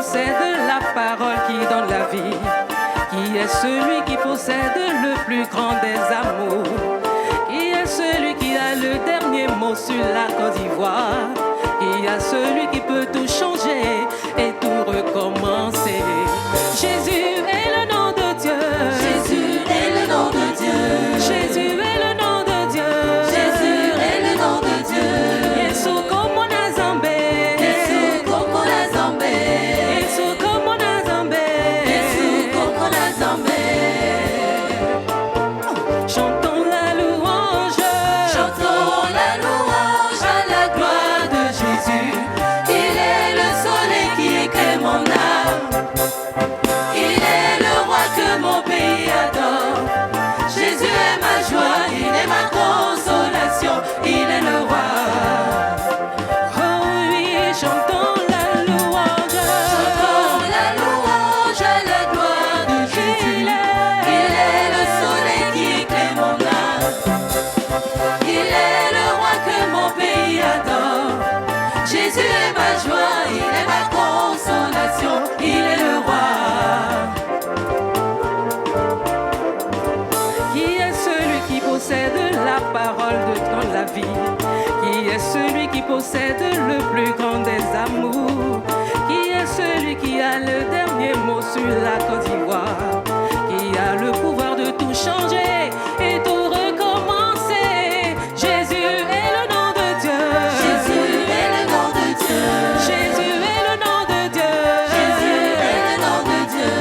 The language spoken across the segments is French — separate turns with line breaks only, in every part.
possède la parole qui donne la vie, qui est celui qui possède le plus grand des amours, qui est celui qui a le dernier mot sur la Côte d'Ivoire, qui est celui qui peut tout changer et tout recommencer. Jésus est le nom de Dieu.
Jésus est le nom de Dieu.
Jésus est le nom de Dieu.
Jésus est le nom de Dieu.
Yesu como na zambe.
Yesu como la Zambé.
Yesu como na zambe.
Yesu como la Zambé.
Chantons la louange.
Chantons la louange à la gloire de Jésus. Il est le soleil qui éclaire mon âme. Il est le roi que mon pays adore. Jésus est ma joie, il est ma consolation. Il est le roi.
Oh oui, chantons la louange.
Chantons la louange à la gloire de Jésus. Il est le soleil qui éclaire mon âme. Il est le roi que mon pays adore. Jésus est ma joie, il est ma consolation. Il est le roi.
Qui est celui qui possède la parole de dans la vie, qui est celui qui possède le plus grand des amours, qui est celui qui a le dernier mot sur la Côte d'Ivoire, qui a le pouvoir de tout changer et tout recommencer. Jésus est le nom de Dieu.
Jésus est le nom de Dieu.
Jésus est le nom de Dieu.
Jésus est le nom de Dieu.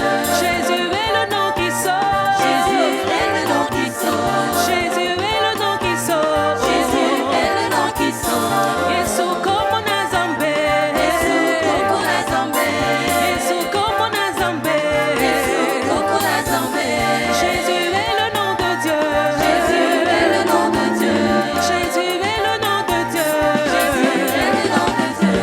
Jésus est le nom qui sauve.
Jésus est le nom qui sauve.
Jésus est le nom qui sauve.
Jésus est le nom qui sauve.
Yesu como na zambe.
Yesu como la Zambé.
Yesu como na zambe.
Yesu como la Zambé.
Jésus est le nom de Dieu.
Jésus est le nom de Dieu.
Jésus est le nom de Dieu.
Jésus est le nom de Dieu.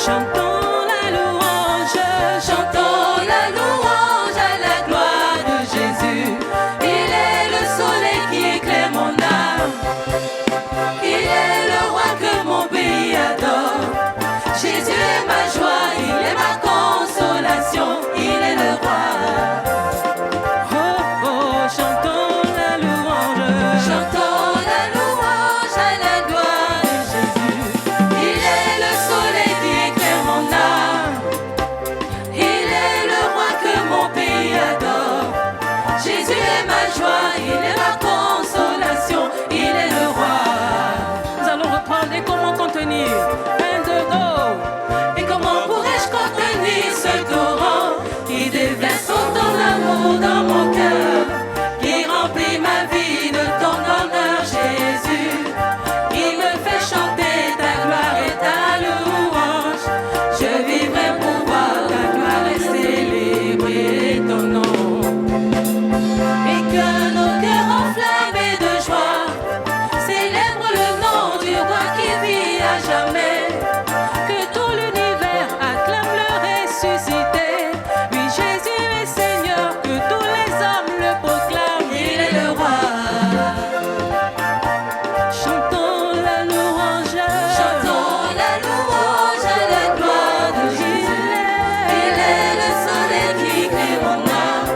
Chantons la louange.
Chantons la louange à la gloire de Jésus. Il est le soleil qui éclaire mon âme. Il est le roi que mon pays adore. Jésus est ma joie, il est ma consolation. Il est le roi.
Oh oh, chantons la louange.
Chantons la louange à la gloire de Jésus. Il est le soleil qui éclaire mon âme. Il est le roi que mon pays adore. Jésus est ma joie, il est ma consolation. Il est le roi.
Nous allons reprendre et comment contenir. 1, 2, go.
Et comment pourrais-je contenir ce torrent qui déverse autant d'amour dans mon cœur, qui remplit ma vie de ton honneur, Jésus, qui me fait chanter ta gloire et ta louange. Je vivrai pour voir ta gloire et célébrer ton nom. Et que nos cœurs enflammés de joie célèbrent le nom du roi qui vit à jamais.
Que tout l'univers acclame le ressuscité. Oui, Jésus est Seigneur, que tous les hommes le proclament.
Il est le roi.
Chantons la louange.
Chantons la louange à la gloire de Jésus. Il est le soleil qui éclaire mon âme.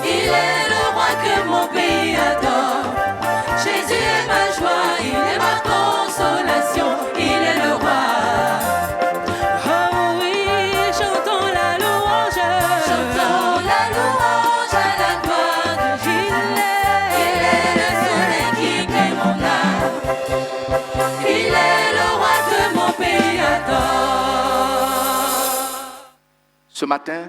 Il est le roi que mon pays adore. Jésus est ma joie, il est ma consolation. Il est le roi.
Oh oui, chantons la louange.
Chantons la louange à la gloire de Jésus. Il est le soleil qui éclaire mon âme. Il est le roi que mon pays adore.
Ce matin,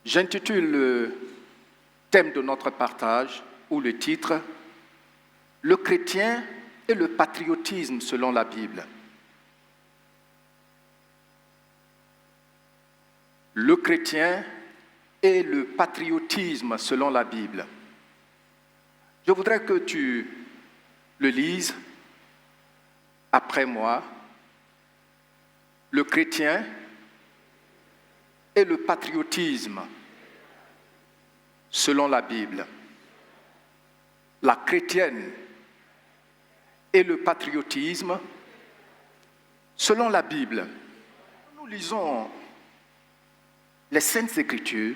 j'intitule le thème de notre partage, ou le titre, « Le chrétien et le patriotisme selon la Bible ». Le chrétien et le patriotisme selon la Bible. Je voudrais que tu le lises après moi. Le chrétien et le patriotisme selon la Bible. La chrétienne et le patriotisme Selon la Bible, nous lisons les Saintes Écritures.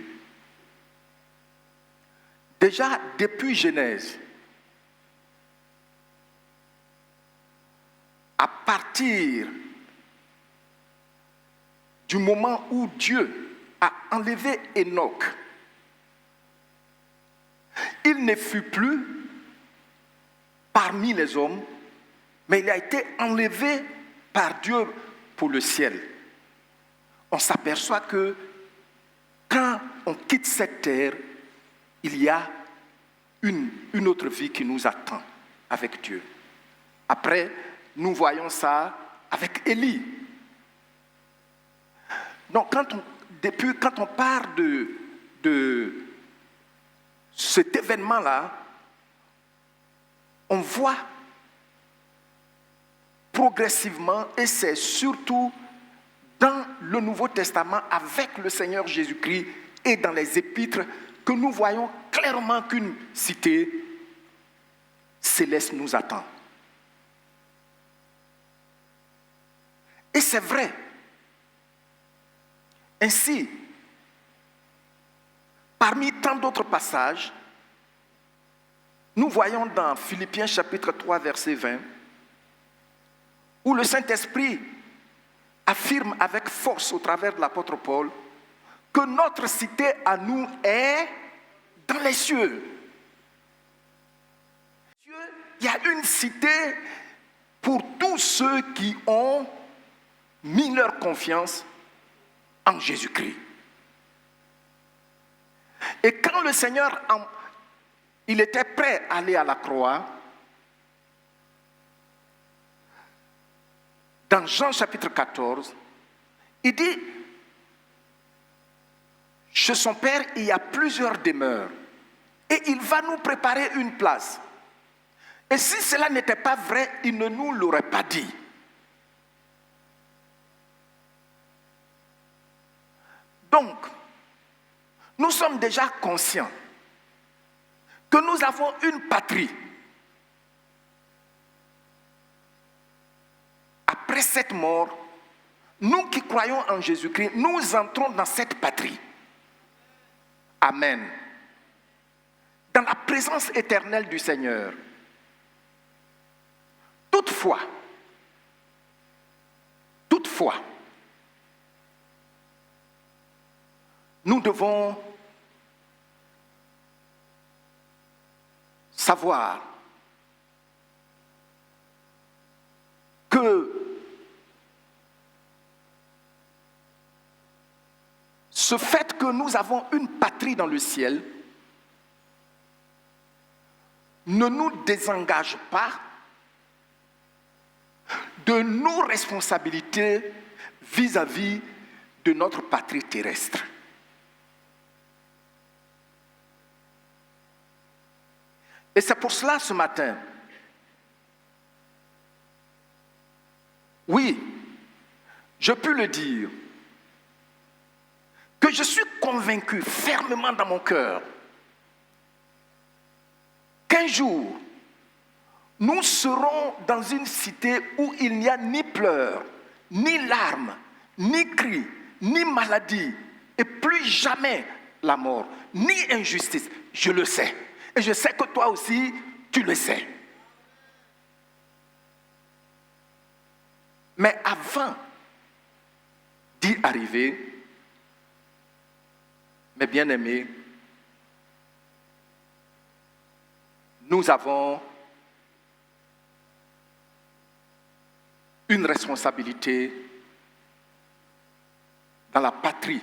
Déjà depuis Genèse, à partir du moment où Dieu a enlevé Enoch, il ne fut plus parmi les hommes, mais il a été enlevé par Dieu pour le ciel. On s'aperçoit que quand on quitte cette terre, il y a une autre vie qui nous attend avec Dieu. Après, nous voyons ça avec Élie. Donc, quand on parle de cet événement-là, on voit progressivement, et c'est surtout dans le Nouveau Testament avec le Seigneur Jésus-Christ et dans les épîtres, que nous voyons clairement qu'une cité céleste nous attend. Et c'est vrai. Ainsi, parmi tant d'autres passages, nous voyons dans Philippiens chapitre 3, verset 20, où le Saint-Esprit affirme avec force au travers de l'apôtre Paul que notre cité à nous est dans les cieux. Il y a une cité pour tous ceux qui ont mis leur confiance en Jésus-Christ. Et quand le Seigneur, il était prêt à aller à la croix, dans Jean chapitre 14, il dit, chez son Père, il y a plusieurs demeures, et il va nous préparer une place. Et si cela n'était pas vrai, il ne nous l'aurait pas dit. Donc, nous sommes déjà conscients que nous avons une patrie. Après cette mort, nous qui croyons en Jésus-Christ, nous entrons dans cette patrie. Amen. Dans la présence éternelle du Seigneur. Toutefois, nous devons savoir que ce fait que nous avons une patrie dans le ciel ne nous désengage pas de nos responsabilités vis-à-vis de notre patrie terrestre. Et c'est pour cela ce matin, oui, je peux le dire, que je suis convaincu fermement dans mon cœur qu'un jour, nous serons dans une cité où il n'y a ni pleurs, ni larmes, ni cris, ni maladie, et plus jamais la mort, ni injustice. Je le sais. Et je sais que toi aussi, tu le sais. Mais avant d'y arriver, mes bien-aimés, nous avons une responsabilité dans la patrie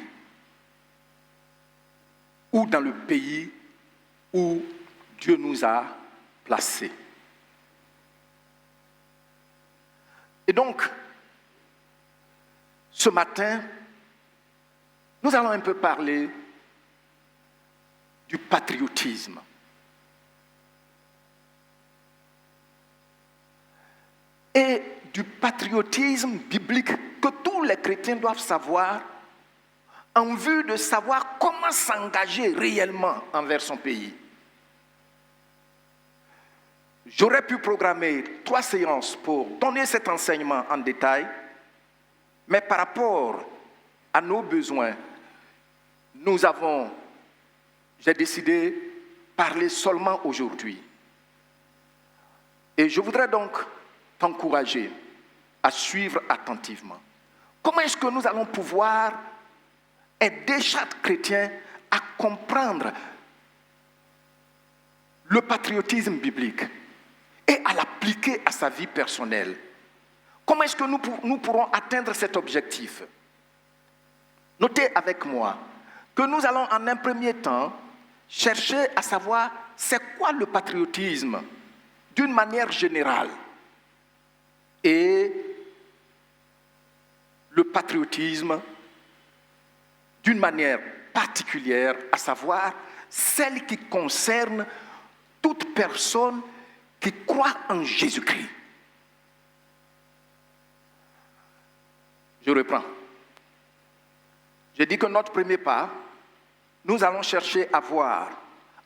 ou dans le pays où Dieu nous a placés. Et donc, ce matin, nous allons un peu parler du patriotisme. Et du patriotisme biblique que tous les chrétiens doivent savoir en vue de savoir comment s'engager réellement envers son pays. J'aurais pu programmer 3 séances pour donner cet enseignement en détail, Mais par rapport à nos besoins, j'ai décidé de parler seulement aujourd'hui. Et je voudrais donc t'encourager à suivre attentivement. Comment est-ce que nous allons pouvoir aider chaque chrétien à comprendre le patriotisme biblique et à l'appliquer à sa vie personnelle? Comment est-ce que nous pourrons atteindre cet objectif? Notez avec moi que nous allons en un premier temps chercher à savoir c'est quoi le patriotisme d'une manière générale et le patriotisme d'une manière particulière, à savoir celle qui concerne toute personne qui croit en Jésus-Christ. Je reprends. J'ai dit que notre premier pas, nous allons chercher à voir,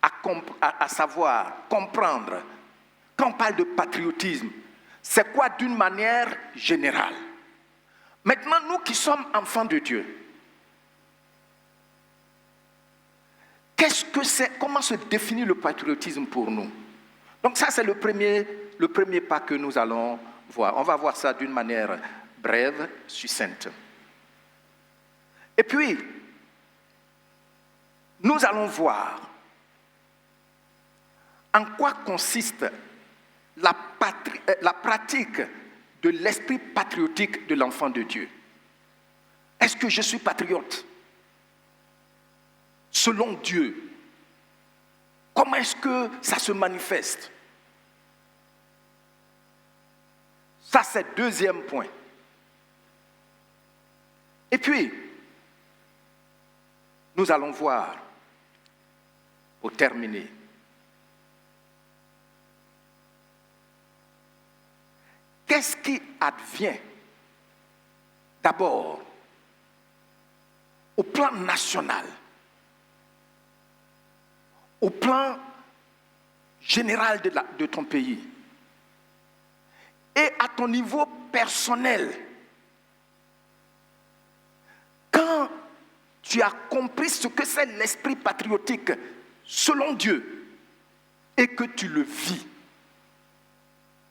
à savoir, comprendre, quand on parle de patriotisme, c'est quoi d'une manière générale. Maintenant, nous qui sommes enfants de Dieu, qu'est-ce que c'est, comment se définit le patriotisme pour nous? Donc ça, c'est le premier pas que nous allons voir. On va voir ça d'une manière brève, succincte. Et puis, nous allons voir en quoi consiste la pratique de l'esprit patriotique de l'enfant de Dieu. Est-ce que je suis patriote? Selon Dieu, comment est-ce que ça se manifeste? Ça, c'est le deuxième point. Et puis, nous allons voir, pour terminer, qu'est-ce qui advient d'abord au plan national, au plan général de ton pays et à ton niveau personnel. Quand tu as compris ce que c'est l'esprit patriotique selon Dieu et que tu le vis,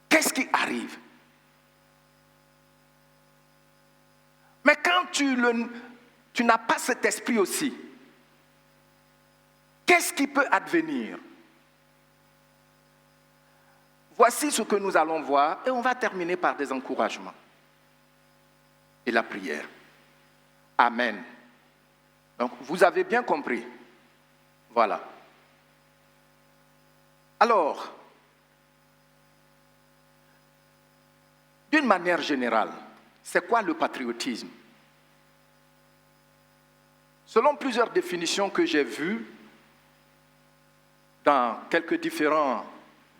qu'est-ce qui arrive? Mais quand tu n'as pas cet esprit aussi, qu'est-ce qui peut advenir? Voici ce que nous allons voir et on va terminer par des encouragements et la prière. Amen. Donc, vous avez bien compris. Voilà. Alors, d'une manière générale, c'est quoi le patriotisme? Selon plusieurs définitions que j'ai vues dans quelques différents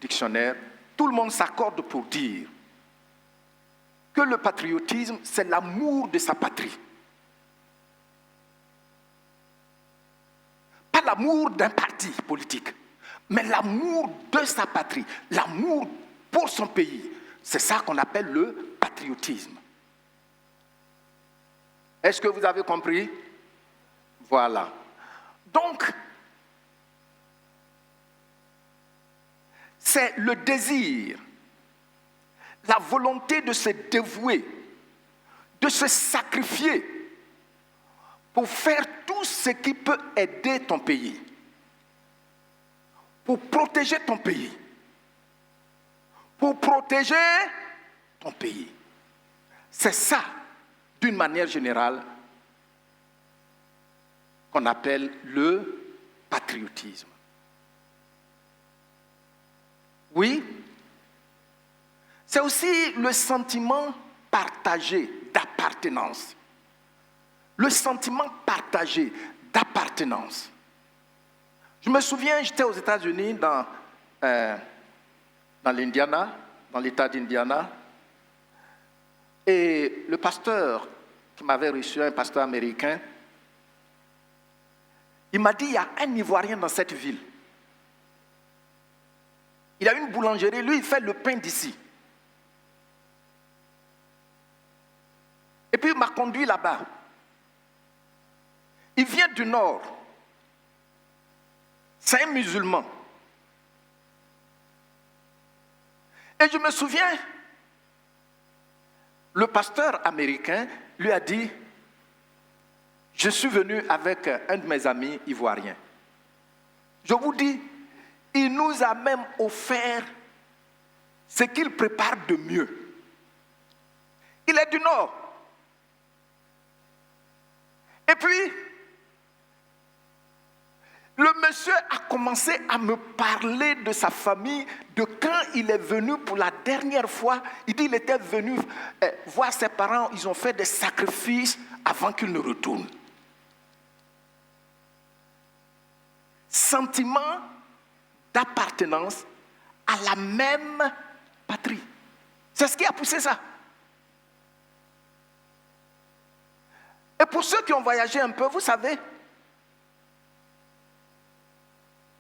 dictionnaires, tout le monde s'accorde pour dire que le patriotisme, c'est l'amour de sa patrie. Pas l'amour d'un parti politique, mais l'amour de sa patrie, l'amour pour son pays. C'est ça qu'on appelle le patriotisme. Est-ce que vous avez compris? Voilà. Donc, c'est le désir, la volonté de se dévouer, de se sacrifier pour faire tout ce qui peut aider ton pays, pour protéger ton pays, pour protéger ton pays. C'est ça, d'une manière générale, qu'on appelle le patriotisme. Oui, c'est aussi le sentiment partagé d'appartenance. Le sentiment partagé d'appartenance. Je me souviens, j'étais aux États-Unis, dans l'Indiana, dans l'État d'Indiana, et le pasteur qui m'avait reçu, un pasteur américain, il m'a dit, il y a un Ivoirien dans cette ville. Il a une boulangerie, lui, il fait le pain d'ici. Et puis il m'a conduit là-bas. Il vient du nord. C'est un musulman. Et je me souviens, le pasteur américain lui a dit, je suis venu avec un de mes amis ivoiriens. Je vous dis, il nous a même offert ce qu'il prépare de mieux. Il est du Nord. Et puis, le monsieur a commencé à me parler de sa famille, de quand il est venu pour la dernière fois. Il dit qu'il était venu voir ses parents, ils ont fait des sacrifices avant qu'il ne retourne. Sentiment d'appartenance à la même patrie. C'est ce qui a poussé ça. Et pour ceux qui ont voyagé un peu, vous savez,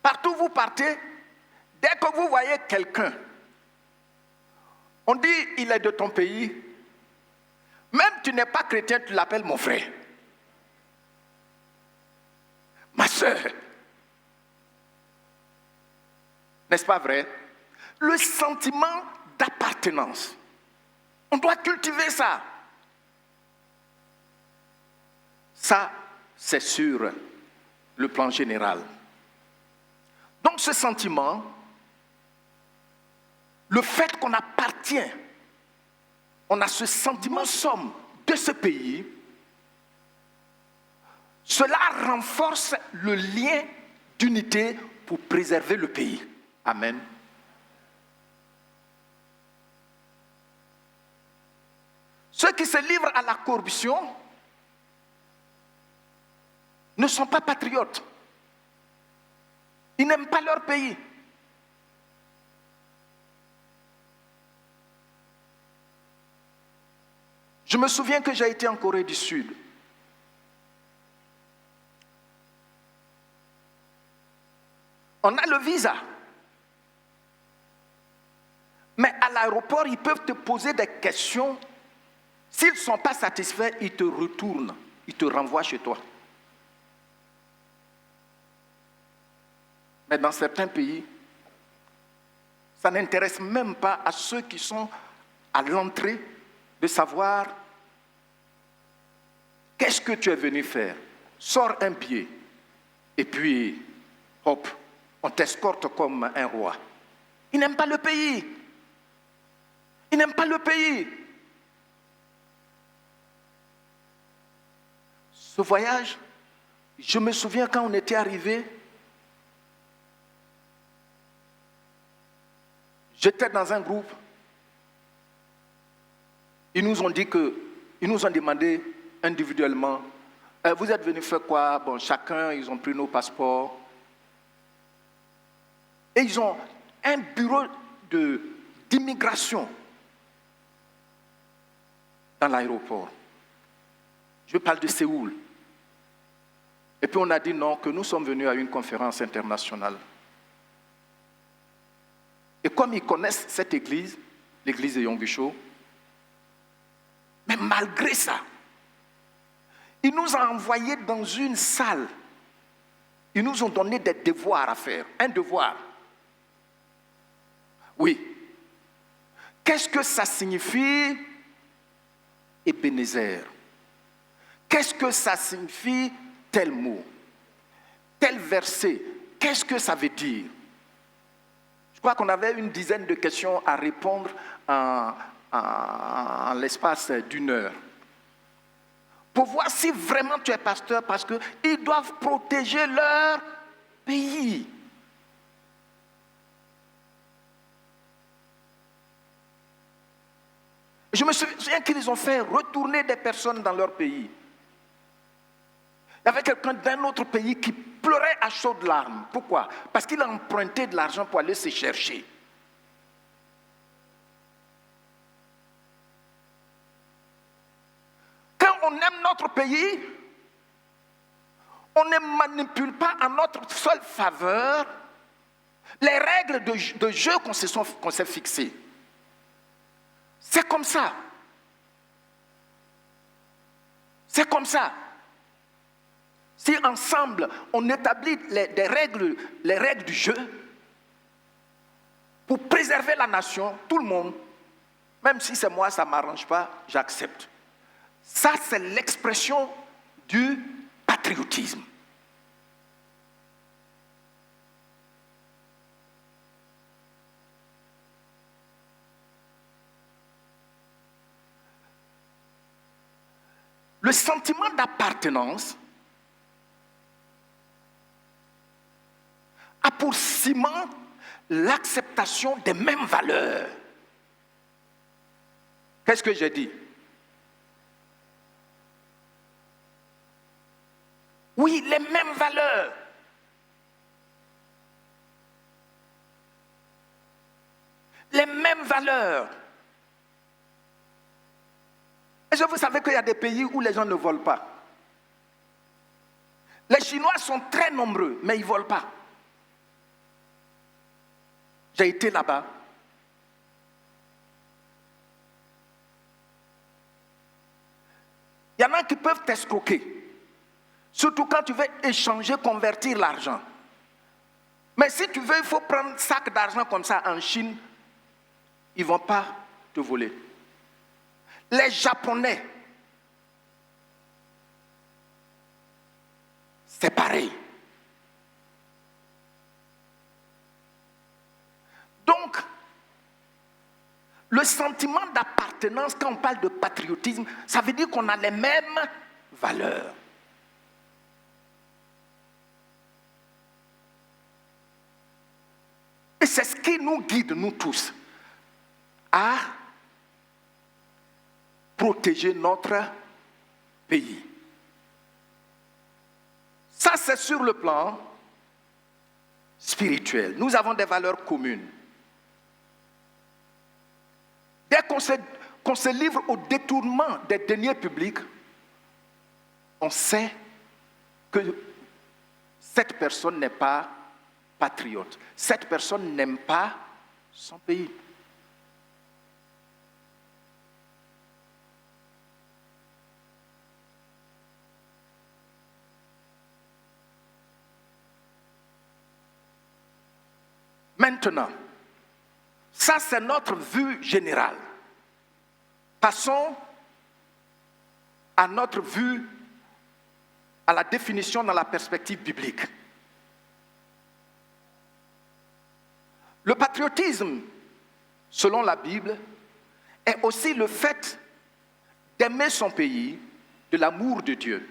partout où vous partez, dès que vous voyez quelqu'un, on dit il est de ton pays, même tu n'es pas chrétien, tu l'appelles mon frère, ma soeur. N'est-ce pas vrai? Le sentiment d'appartenance. On doit cultiver ça. Ça, c'est sur le plan général. Donc ce sentiment, le fait qu'on appartient, on a ce sentiment somme de ce pays, cela renforce le lien d'unité pour préserver le pays. Amen. Ceux qui se livrent à la corruption ne sont pas patriotes. Ils n'aiment pas leur pays. Je me souviens que j'ai été en Corée du Sud. On a le visa. Mais à l'aéroport, ils peuvent te poser des questions. S'ils ne sont pas satisfaits, ils te retournent. Ils te renvoient chez toi. Mais dans certains pays, ça n'intéresse même pas à ceux qui sont à l'entrée de savoir qu'est-ce que tu es venu faire. Sors un billet et puis, hop, on t'escorte comme un roi. Ils n'aiment pas le pays. Ils n'aiment pas le pays. Ce voyage, je me souviens quand on était arrivé, j'étais dans un groupe. Ils nous ont demandé individuellement, vous êtes venus faire quoi? Bon, chacun, ils ont pris nos passeports. Et ils ont un bureau d'immigration dans l'aéroport. Je parle de Séoul. Et puis on a dit non, que nous sommes venus à une conférence internationale. Et comme ils connaissent cette église, l'église de Yonggi-cho, mais malgré ça, ils nous ont envoyés dans une salle. Ils nous ont donné des devoirs à faire. Un devoir. Oui. Qu'est-ce que ça signifie, Ebenezer? Qu'est-ce que ça signifie, tel mot? Tel verset? Qu'est-ce que ça veut dire? Je crois qu'on avait une dizaine de questions à répondre en l'espace d'une heure. Pour voir si vraiment tu es pasteur, parce qu'ils doivent protéger leur pays. Je me souviens qu'ils ont fait retourner des personnes dans leur pays. Il y avait quelqu'un d'un autre pays qui pleurait à chaudes larmes. Pourquoi? Parce qu'il a emprunté de l'argent pour aller se chercher. Quand on aime notre pays, on ne manipule pas en notre seule faveur les règles de jeu qu'on s'est fixées. C'est comme ça. C'est comme ça. Si ensemble, on établit les règles du jeu pour préserver la nation, tout le monde, même si c'est moi, ça ne m'arrange pas, j'accepte. Ça, c'est l'expression du patriotisme. Le sentiment d'appartenance a pour ciment l'acceptation des mêmes valeurs. Qu'est-ce que j'ai dit? Oui, les mêmes valeurs. Les mêmes valeurs. Est-ce que vous savez qu'il y a des pays où les gens ne volent pas? Les Chinois sont très nombreux, mais ils ne volent pas. J'ai été là-bas. Il y en a qui peuvent t'escroquer. Surtout quand tu veux échanger, convertir l'argent. Mais si tu veux, il faut prendre un sac d'argent comme ça en Chine. Ils ne vont pas te voler. Les Japonais, c'est pareil. Donc, le sentiment d'appartenance, quand on parle de patriotisme, ça veut dire qu'on a les mêmes valeurs. Et c'est ce qui nous guide, nous tous, à protéger notre pays. Ça, c'est sur le plan spirituel. Nous avons des valeurs communes. Dès qu'on se livre au détournement des deniers publics, on sait que cette personne n'est pas patriote. Cette personne n'aime pas son pays. Maintenant, ça c'est notre vue générale. Passons à notre vue, à la définition dans la perspective biblique. Le patriotisme, selon la Bible, est aussi le fait d'aimer son pays, de l'amour de Dieu.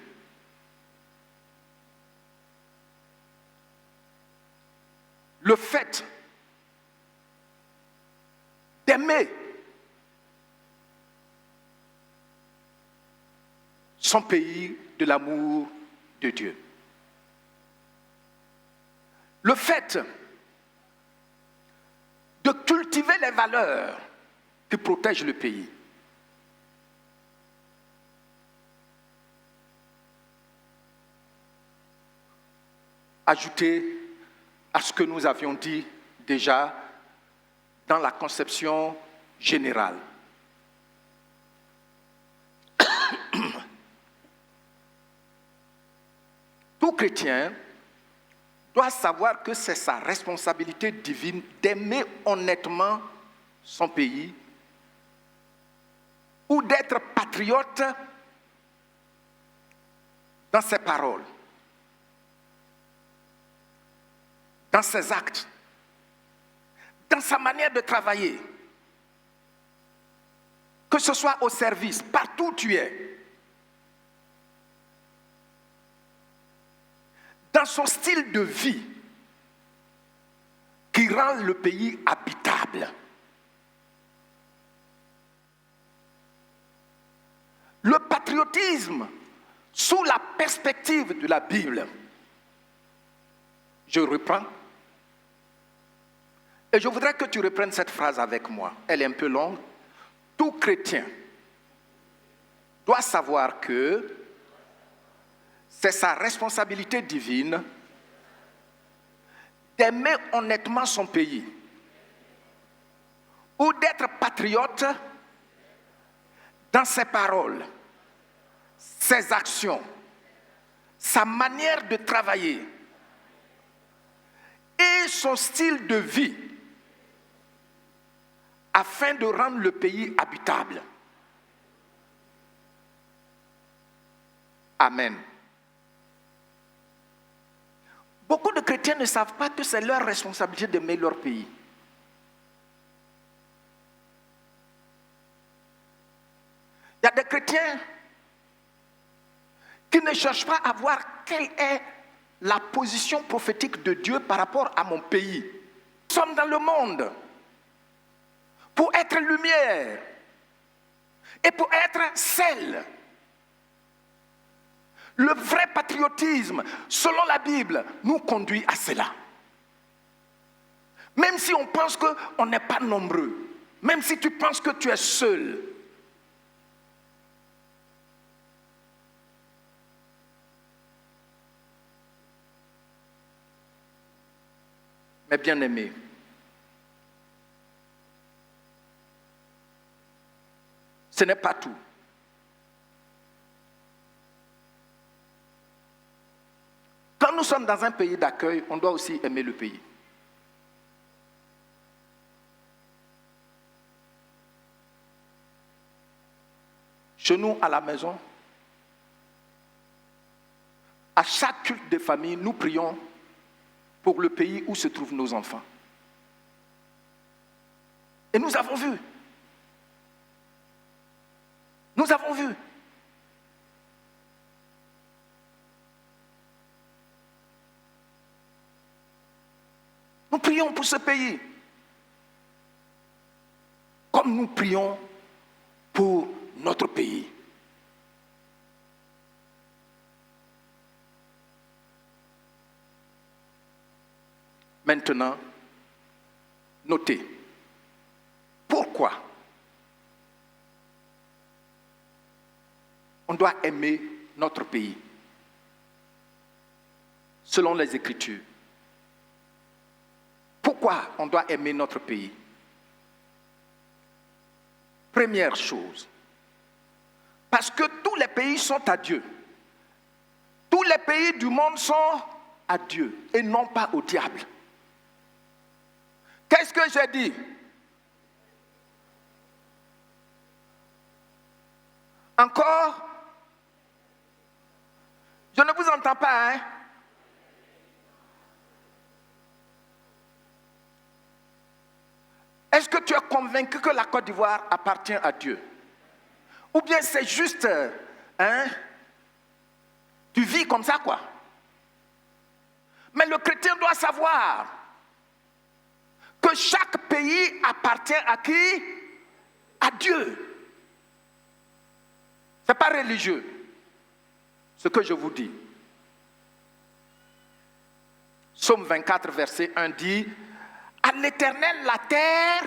Le fait d'aimer son pays, de l'amour de Dieu. Le fait de cultiver les valeurs qui protègent le pays. Ajouter à ce que nous avions dit déjà dans la conception générale. Tout chrétien doit savoir que c'est sa responsabilité divine d'aimer honnêtement son pays ou d'être patriote dans ses paroles, dans ses actes, dans sa manière de travailler, que ce soit au service, partout où tu es, dans son style de vie qui rend le pays habitable. Le patriotisme, sous la perspective de la Bible, je reprends, et je voudrais que tu reprennes cette phrase avec moi. Elle est un peu longue. Tout chrétien doit savoir que c'est sa responsabilité divine d'aimer honnêtement son pays ou d'être patriote dans ses paroles, ses actions, sa manière de travailler et son style de vie afin de rendre le pays habitable. Amen. Beaucoup de chrétiens ne savent pas que c'est leur responsabilité d'aimer leur pays. Il y a des chrétiens qui ne cherchent pas à voir quelle est la position prophétique de Dieu par rapport à mon pays. Nous sommes dans le monde pour être lumière et pour être sel. Le vrai patriotisme, selon la Bible, nous conduit à cela. Même si on pense qu'on n'est pas nombreux, même si tu penses que tu es seul, mes bien-aimés, ce n'est pas tout. Quand nous sommes dans un pays d'accueil, on doit aussi aimer le pays. Chez nous, à la maison, à chaque culte de famille, nous prions pour le pays où se trouvent nos enfants. Et nous avons vu. Nous avons vu. Nous prions pour ce pays. Comme nous prions pour notre pays. Maintenant, notez. Pourquoi on doit aimer notre pays selon les Écritures? Pourquoi on doit aimer notre pays? Première chose, parce que tous les pays sont à Dieu. Tous les pays du monde sont à Dieu et non pas au diable. Qu'est-ce que j'ai dit? Encore? Je ne vous entends pas, hein? Est-ce que tu es convaincu que la Côte d'Ivoire appartient à Dieu? Ou bien c'est juste, tu vis comme ça, quoi? Mais le chrétien doit savoir que chaque pays appartient à qui? À Dieu. Ce n'est pas religieux, ce que je vous dis. Psaume 24, verset 1 dit: à l'Éternel la terre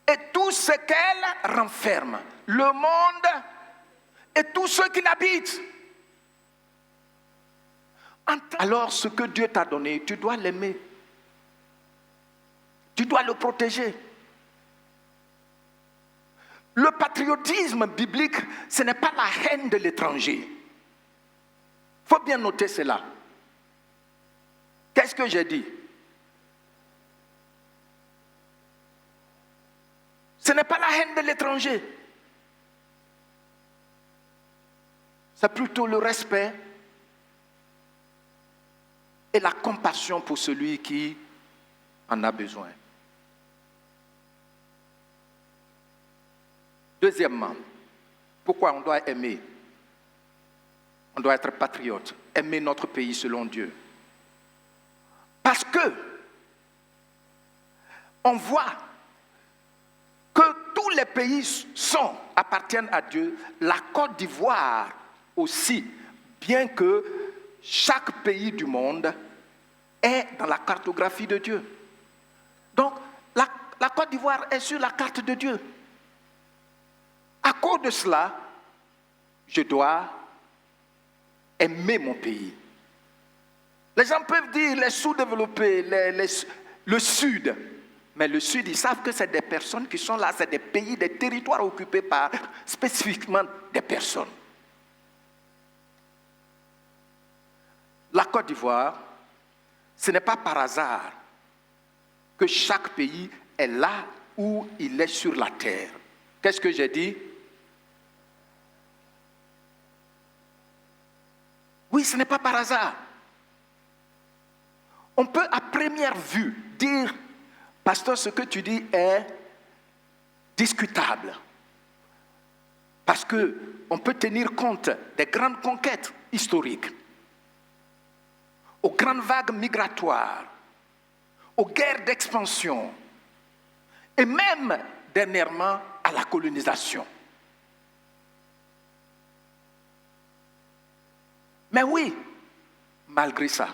et tout ce qu'elle renferme, le monde et tous ceux qui l'habitent. Alors ce que Dieu t'a donné, tu dois l'aimer. Tu dois le protéger. Le patriotisme biblique, ce n'est pas la haine de l'étranger. Il faut bien noter cela. Qu'est-ce que j'ai dit? Ce n'est pas la haine de l'étranger. C'est plutôt le respect et la compassion pour celui qui en a besoin. Deuxièmement, pourquoi on doit aimer? On doit être patriote, aimer notre pays selon Dieu. Parce que on voit que tous les pays appartiennent à Dieu. La Côte d'Ivoire aussi, bien que chaque pays du monde est dans la cartographie de Dieu. Donc, la Côte d'Ivoire est sur la carte de Dieu. À cause de cela, je dois aimer mon pays. Les gens peuvent dire les sous-développés, le Sud. Mais le Sud, ils savent que c'est des personnes qui sont là, c'est des pays, des territoires occupés par spécifiquement des personnes. la Côte d'Ivoire, ce n'est pas par hasard que chaque pays est là où il est sur la terre. Qu'est-ce que j'ai dit? Oui, ce n'est pas par hasard. On peut à première vue dire, pasteur, ce que tu dis est discutable. Parce qu'on peut tenir compte des grandes conquêtes historiques, aux grandes vagues migratoires, aux guerres d'expansion, et même dernièrement à la colonisation. Mais oui, malgré ça,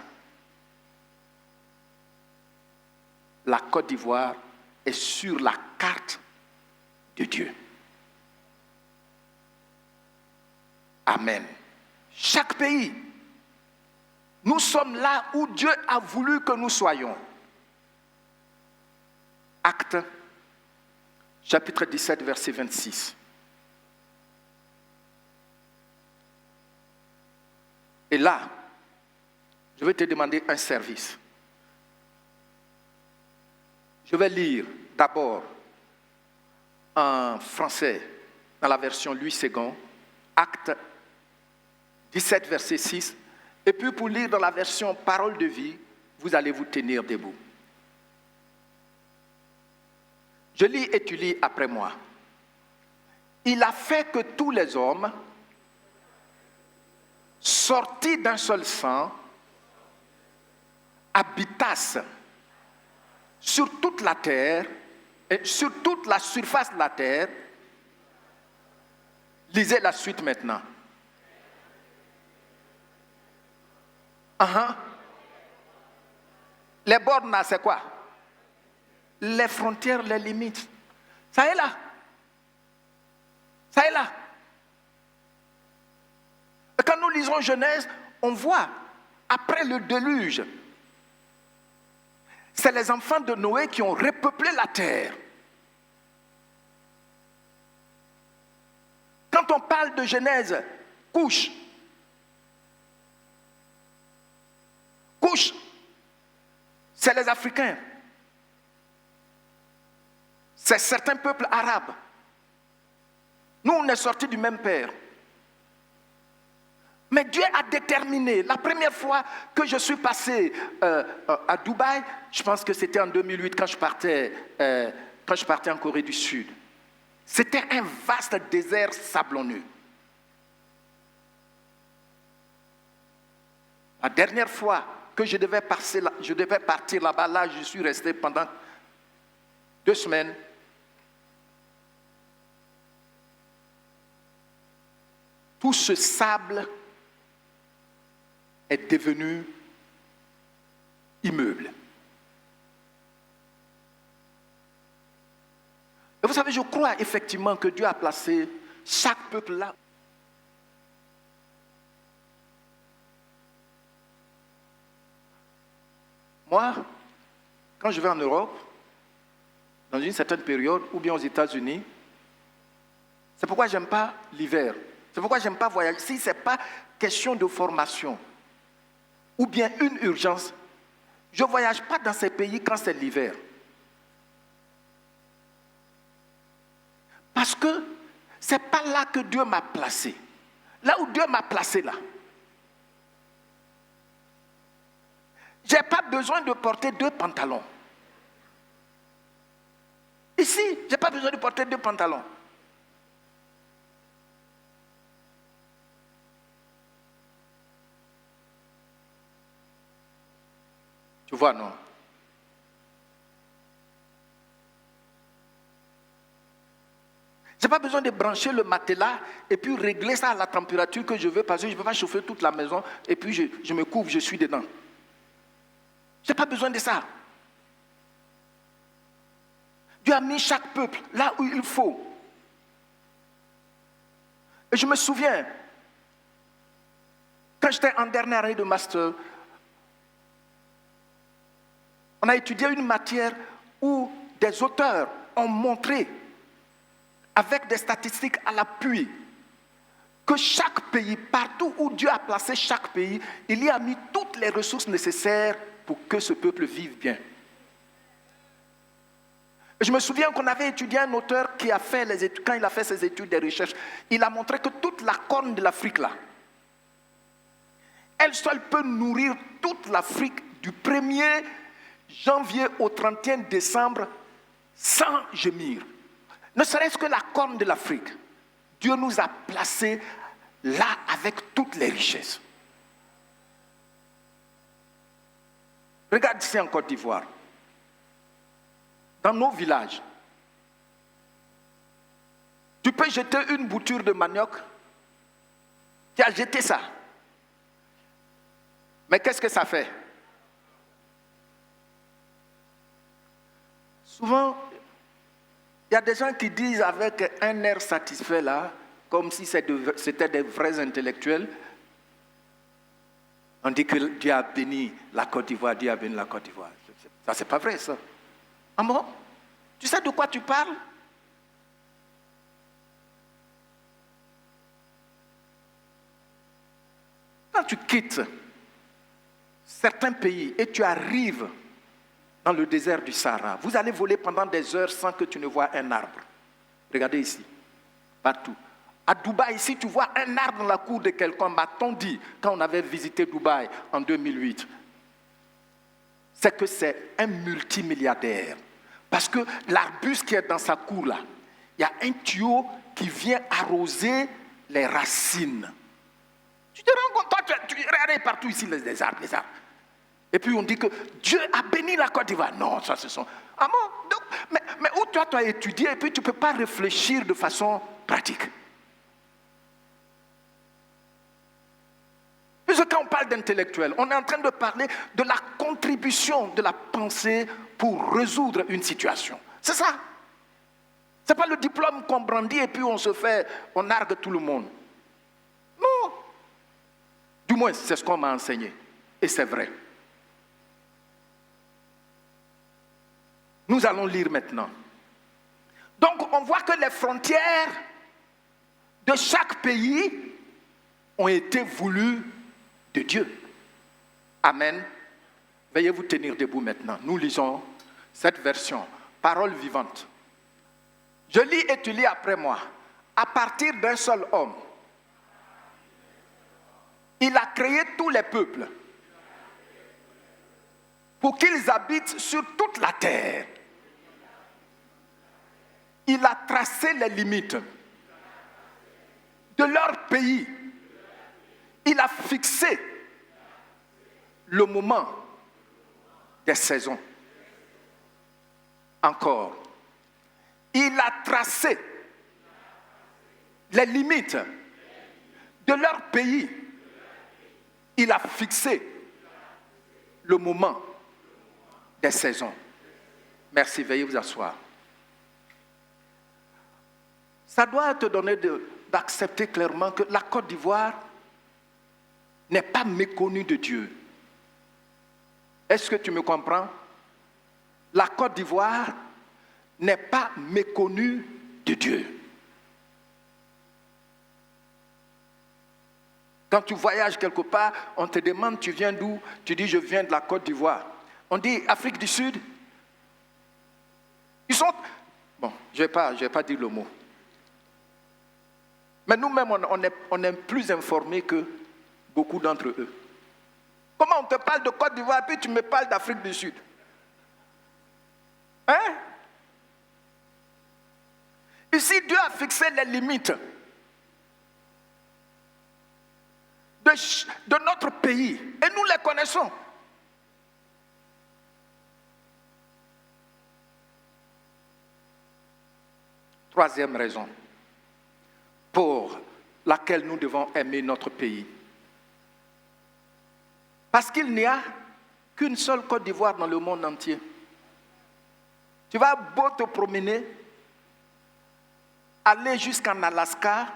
la Côte d'Ivoire est sur la carte de Dieu. Amen. Chaque pays, nous sommes là où Dieu a voulu que nous soyons. Actes, chapitre 17, verset 26. Et là, je vais te demander un service. Je vais lire d'abord en français, dans la version Louis II, Acte 17, verset 6. Et puis pour lire dans la version Parole de vie, vous allez vous tenir debout. Je lis et tu lis après moi. Il a fait que tous les hommes, sortis d'un seul sang, habitassent sur toute la terre, et sur toute la surface de la terre. Lisez la suite maintenant. Les bornes là, c'est quoi? Les frontières, les limites. Ça est là. Ça est là. Et quand nous lisons Genèse, on voit, après le déluge, c'est les enfants de Noé qui ont repeuplé la terre. Quand on parle de Genèse, Couche, c'est les Africains. C'est certains peuples arabes. Nous, on est sortis du même père. Mais Dieu a déterminé, la première fois que je suis passé à Dubaï, je pense que c'était en 2008 quand je partais en Corée du Sud. C'était un vaste désert sablonneux. La dernière fois que je devais partir là-bas, là, je suis resté pendant 2 semaines. Tout ce sable est devenu immeuble. Et vous savez, je crois effectivement que Dieu a placé chaque peuple là. Moi, quand je vais en Europe, dans une certaine période, ou bien aux États-Unis, c'est pourquoi je n'aime pas l'hiver. C'est pourquoi je n'aime pas voyager. Si ce n'est pas question de formation ou bien une urgence, je ne voyage pas dans ces pays quand c'est l'hiver. Parce que ce n'est pas là que Dieu m'a placé. Là où Dieu m'a placé là. Je n'ai pas besoin de porter 2 pantalons. Ici, je n'ai pas besoin de porter 2 pantalons. Tu vois, non? Je n'ai pas besoin de brancher le matelas et puis régler ça à la température que je veux parce que je ne peux pas chauffer toute la maison et puis je me couvre, je suis dedans. Je n'ai pas besoin de ça. Dieu a mis chaque peuple là où il faut. Et je me souviens, quand j'étais en dernière année de master, on a étudié une matière où des auteurs ont montré, avec des statistiques à l'appui, que chaque pays, partout où Dieu a placé chaque pays, il y a mis toutes les ressources nécessaires pour que ce peuple vive bien. Je me souviens qu'on avait étudié un auteur qui a fait les études, quand il a fait ses études de recherche, il a montré que toute la corne de l'Afrique là, elle seule peut nourrir toute l'Afrique du 1er janvier au 31 décembre sans gémir. Ne serait-ce que la corne de l'Afrique. Dieu nous a placés là avec toutes les richesses. Regarde ici en Côte d'Ivoire. Dans nos villages, tu peux jeter une bouture de manioc, tu as jeté ça. Mais qu'est-ce que ça fait? Souvent, il y a des gens qui disent avec un air satisfait là, comme si c'était des vrais intellectuels, on dit que Dieu a béni la Côte d'Ivoire, Dieu a béni la Côte d'Ivoire. Ça, c'est pas vrai ça. Ah bon? Tu sais de quoi tu parles? Quand tu quittes certains pays et tu arrives dans le désert du Sahara, vous allez voler pendant des heures sans que tu ne vois un arbre. Regardez ici, partout. À Dubaï, si tu vois un arbre dans la cour de quelqu'un, m'a-t-on dit, quand on avait visité Dubaï en 2008, c'est que c'est un multimilliardaire. Parce que l'arbuste qui est dans sa cour là, il y a un tuyau qui vient arroser les racines. Tu te rends compte, toi, tu regardes partout ici les arbres, les arbres. Et puis on dit que Dieu a béni la Côte d'Ivoire. Non, ça ce sont... Ah bon? Donc, mais où toi tu as étudié et puis tu ne peux pas réfléchir de façon pratique. Puisque quand on parle d'intellectuel, on est en train de parler de la contribution de la pensée pour résoudre une situation. C'est ça. Ce n'est pas le diplôme qu'on brandit et puis on nargue tout le monde. Non. Du moins, c'est ce qu'on m'a enseigné. Et c'est vrai. Nous allons lire maintenant. Donc, on voit que les frontières de chaque pays ont été voulues de Dieu. Amen. Veuillez vous tenir debout maintenant. Nous lisons cette version, parole vivante. Je lis et tu lis après moi. À partir d'un seul homme, il a créé tous les peuples pour qu'ils habitent sur toute la terre. Il a tracé les limites de leur pays. Il a fixé le moment des saisons. Encore. Il a tracé les limites de leur pays. Il a fixé le moment des saisons. Merci, veuillez vous asseoir. Ça doit te donner d'accepter clairement que la Côte d'Ivoire n'est pas méconnue de Dieu. Est-ce que tu me comprends? La Côte d'Ivoire n'est pas méconnue de Dieu. Quand tu voyages quelque part, on te demande tu viens d'où? Tu dis je viens de la Côte d'Ivoire. On dit Afrique du Sud. Ils sont... Bon, je vais pas dire le mot. Mais nous-mêmes, on est plus informés que beaucoup d'entre eux. Comment on te parle de Côte d'Ivoire puis tu me parles d'Afrique du Sud? Hein? Ici, Dieu a fixé les limites de notre pays et nous les connaissons. Troisième raison pour laquelle nous devons aimer notre pays. Parce qu'il n'y a qu'une seule Côte d'Ivoire dans le monde entier. Tu vas beau te promener, aller jusqu'en Alaska,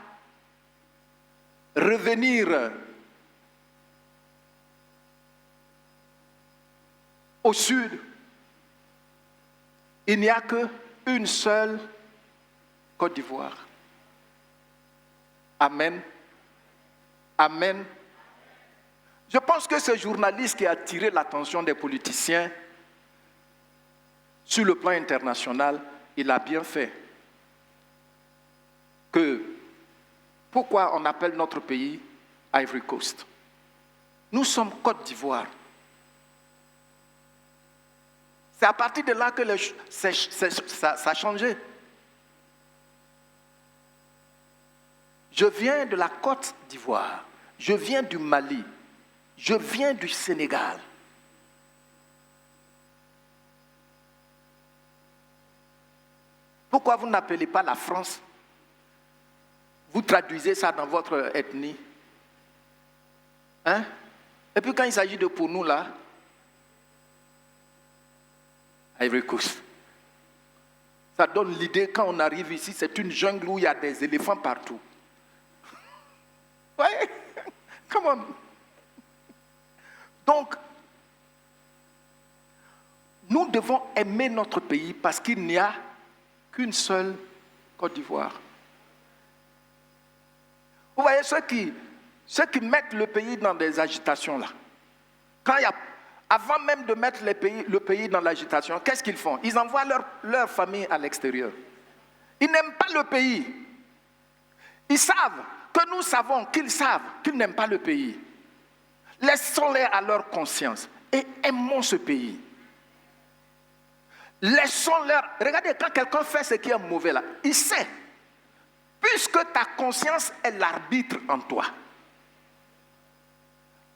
revenir au sud, il n'y a qu'une seule Côte d'Ivoire. Amen. Amen. Je pense que ce journaliste qui a attiré l'attention des politiciens sur le plan international, il a bien fait. Pourquoi on appelle notre pays Ivory Coast? Nous sommes Côte d'Ivoire. C'est à partir de là que ça a changé. Je viens de la Côte d'Ivoire. Je viens du Mali. Je viens du Sénégal. Pourquoi vous n'appelez pas la France? Vous traduisez ça dans votre ethnie. Hein? Et puis quand il s'agit de pour nous là, Ivory Coast. Ça donne l'idée quand on arrive ici, c'est une jungle où il y a des éléphants partout. Oui, come on. Donc, nous devons aimer notre pays parce qu'il n'y a qu'une seule Côte d'Ivoire. Vous voyez ceux qui mettent le pays dans des agitations là. Avant même de mettre le pays dans l'agitation, qu'est-ce qu'ils font? Ils envoient leur famille à l'extérieur. Ils n'aiment pas le pays. Ils savent que nous savons qu'ils savent qu'ils n'aiment pas le pays. Laissons-les à leur conscience et aimons ce pays. Laissons-leur. Regardez, quand quelqu'un fait ce qui est mauvais là, il sait. Puisque ta conscience est l'arbitre en toi.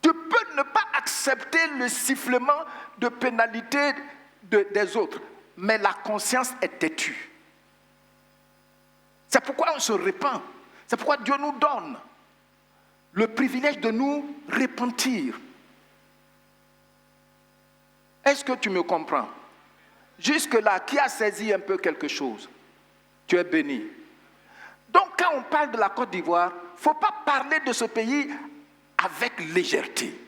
Tu peux ne pas accepter le sifflement de pénalité des autres, mais la conscience est têtue. C'est pourquoi on se répand. C'est pourquoi Dieu nous donne le privilège de nous repentir. Est-ce que tu me comprends? Jusque-là, qui a saisi un peu quelque chose? Tu es béni. Donc quand on parle de la Côte d'Ivoire, il ne faut pas parler de ce pays avec légèreté.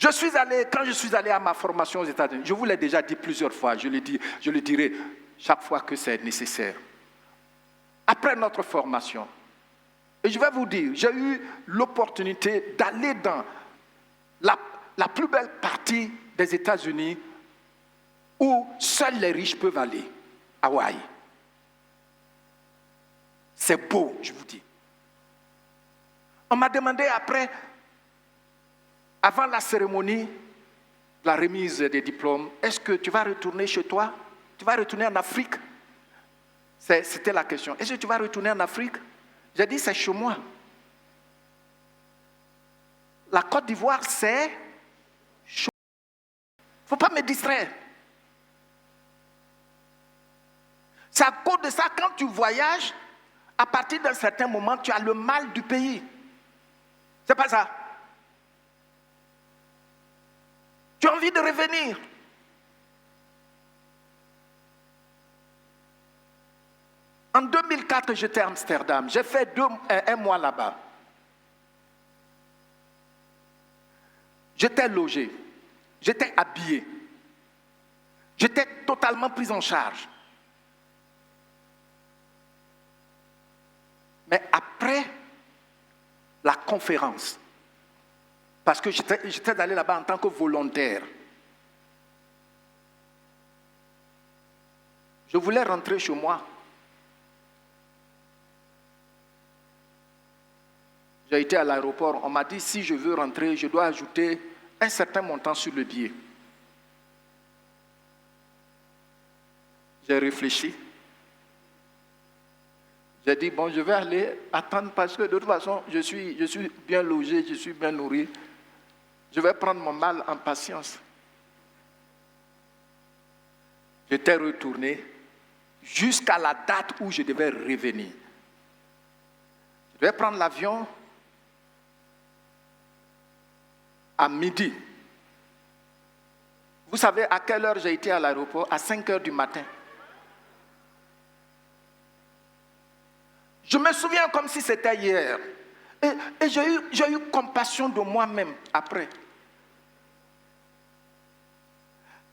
Quand je suis allé à ma formation aux États-Unis, je vous l'ai déjà dit plusieurs fois, je le dirai chaque fois que c'est nécessaire. Après notre formation, et je vais vous dire, j'ai eu l'opportunité d'aller dans la plus belle partie des États-Unis où seuls les riches peuvent aller, Hawaï. C'est beau, je vous dis. On m'a demandé après, avant la cérémonie, la remise des diplômes, est-ce que tu vas retourner chez toi? Tu vas retourner en Afrique? C'était la question. Est-ce que tu vas retourner en Afrique? J'ai dit, c'est chez moi. La Côte d'Ivoire, c'est chaud. Il ne faut pas me distraire. C'est à cause de ça, quand tu voyages, à partir d'un certain moment, tu as le mal du pays. C'est pas ça. Tu as envie de revenir. En 2004, j'étais à Amsterdam. J'ai fait un mois là-bas. J'étais logé. J'étais habillé. J'étais totalement pris en charge. Mais après la conférence, parce que j'étais allé là-bas en tant que volontaire, je voulais rentrer chez moi. J'ai été à l'aéroport, on m'a dit si je veux rentrer, je dois ajouter un certain montant sur le billet. J'ai réfléchi. J'ai dit, bon, je vais aller attendre parce que de toute façon, je suis bien logé, je suis bien nourri. Je vais prendre mon mal en patience. J'étais retourné jusqu'à la date où je devais revenir. Je devais prendre l'avion à midi. Vous savez à quelle heure j'ai été à l'aéroport? À 5 heures du matin. Je me souviens comme si c'était hier. Et j'ai eu compassion de moi-même après.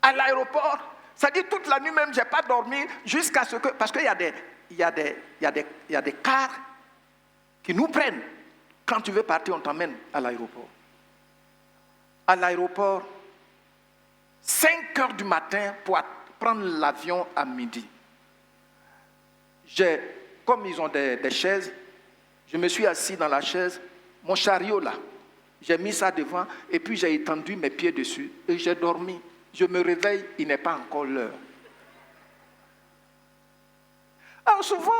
À l'aéroport, ça dit toute la nuit même, je n'ai pas dormi jusqu'à ce que... Parce qu'il y a il y a des cars qui nous prennent. Quand tu veux partir, on t'emmène à l'aéroport. À l'aéroport, 5 heures du matin pour prendre l'avion à midi. Comme ils ont des chaises, je me suis assis dans la chaise, mon chariot là, j'ai mis ça devant et puis j'ai étendu mes pieds dessus et j'ai dormi. Je me réveille, il n'est pas encore l'heure. Alors souvent,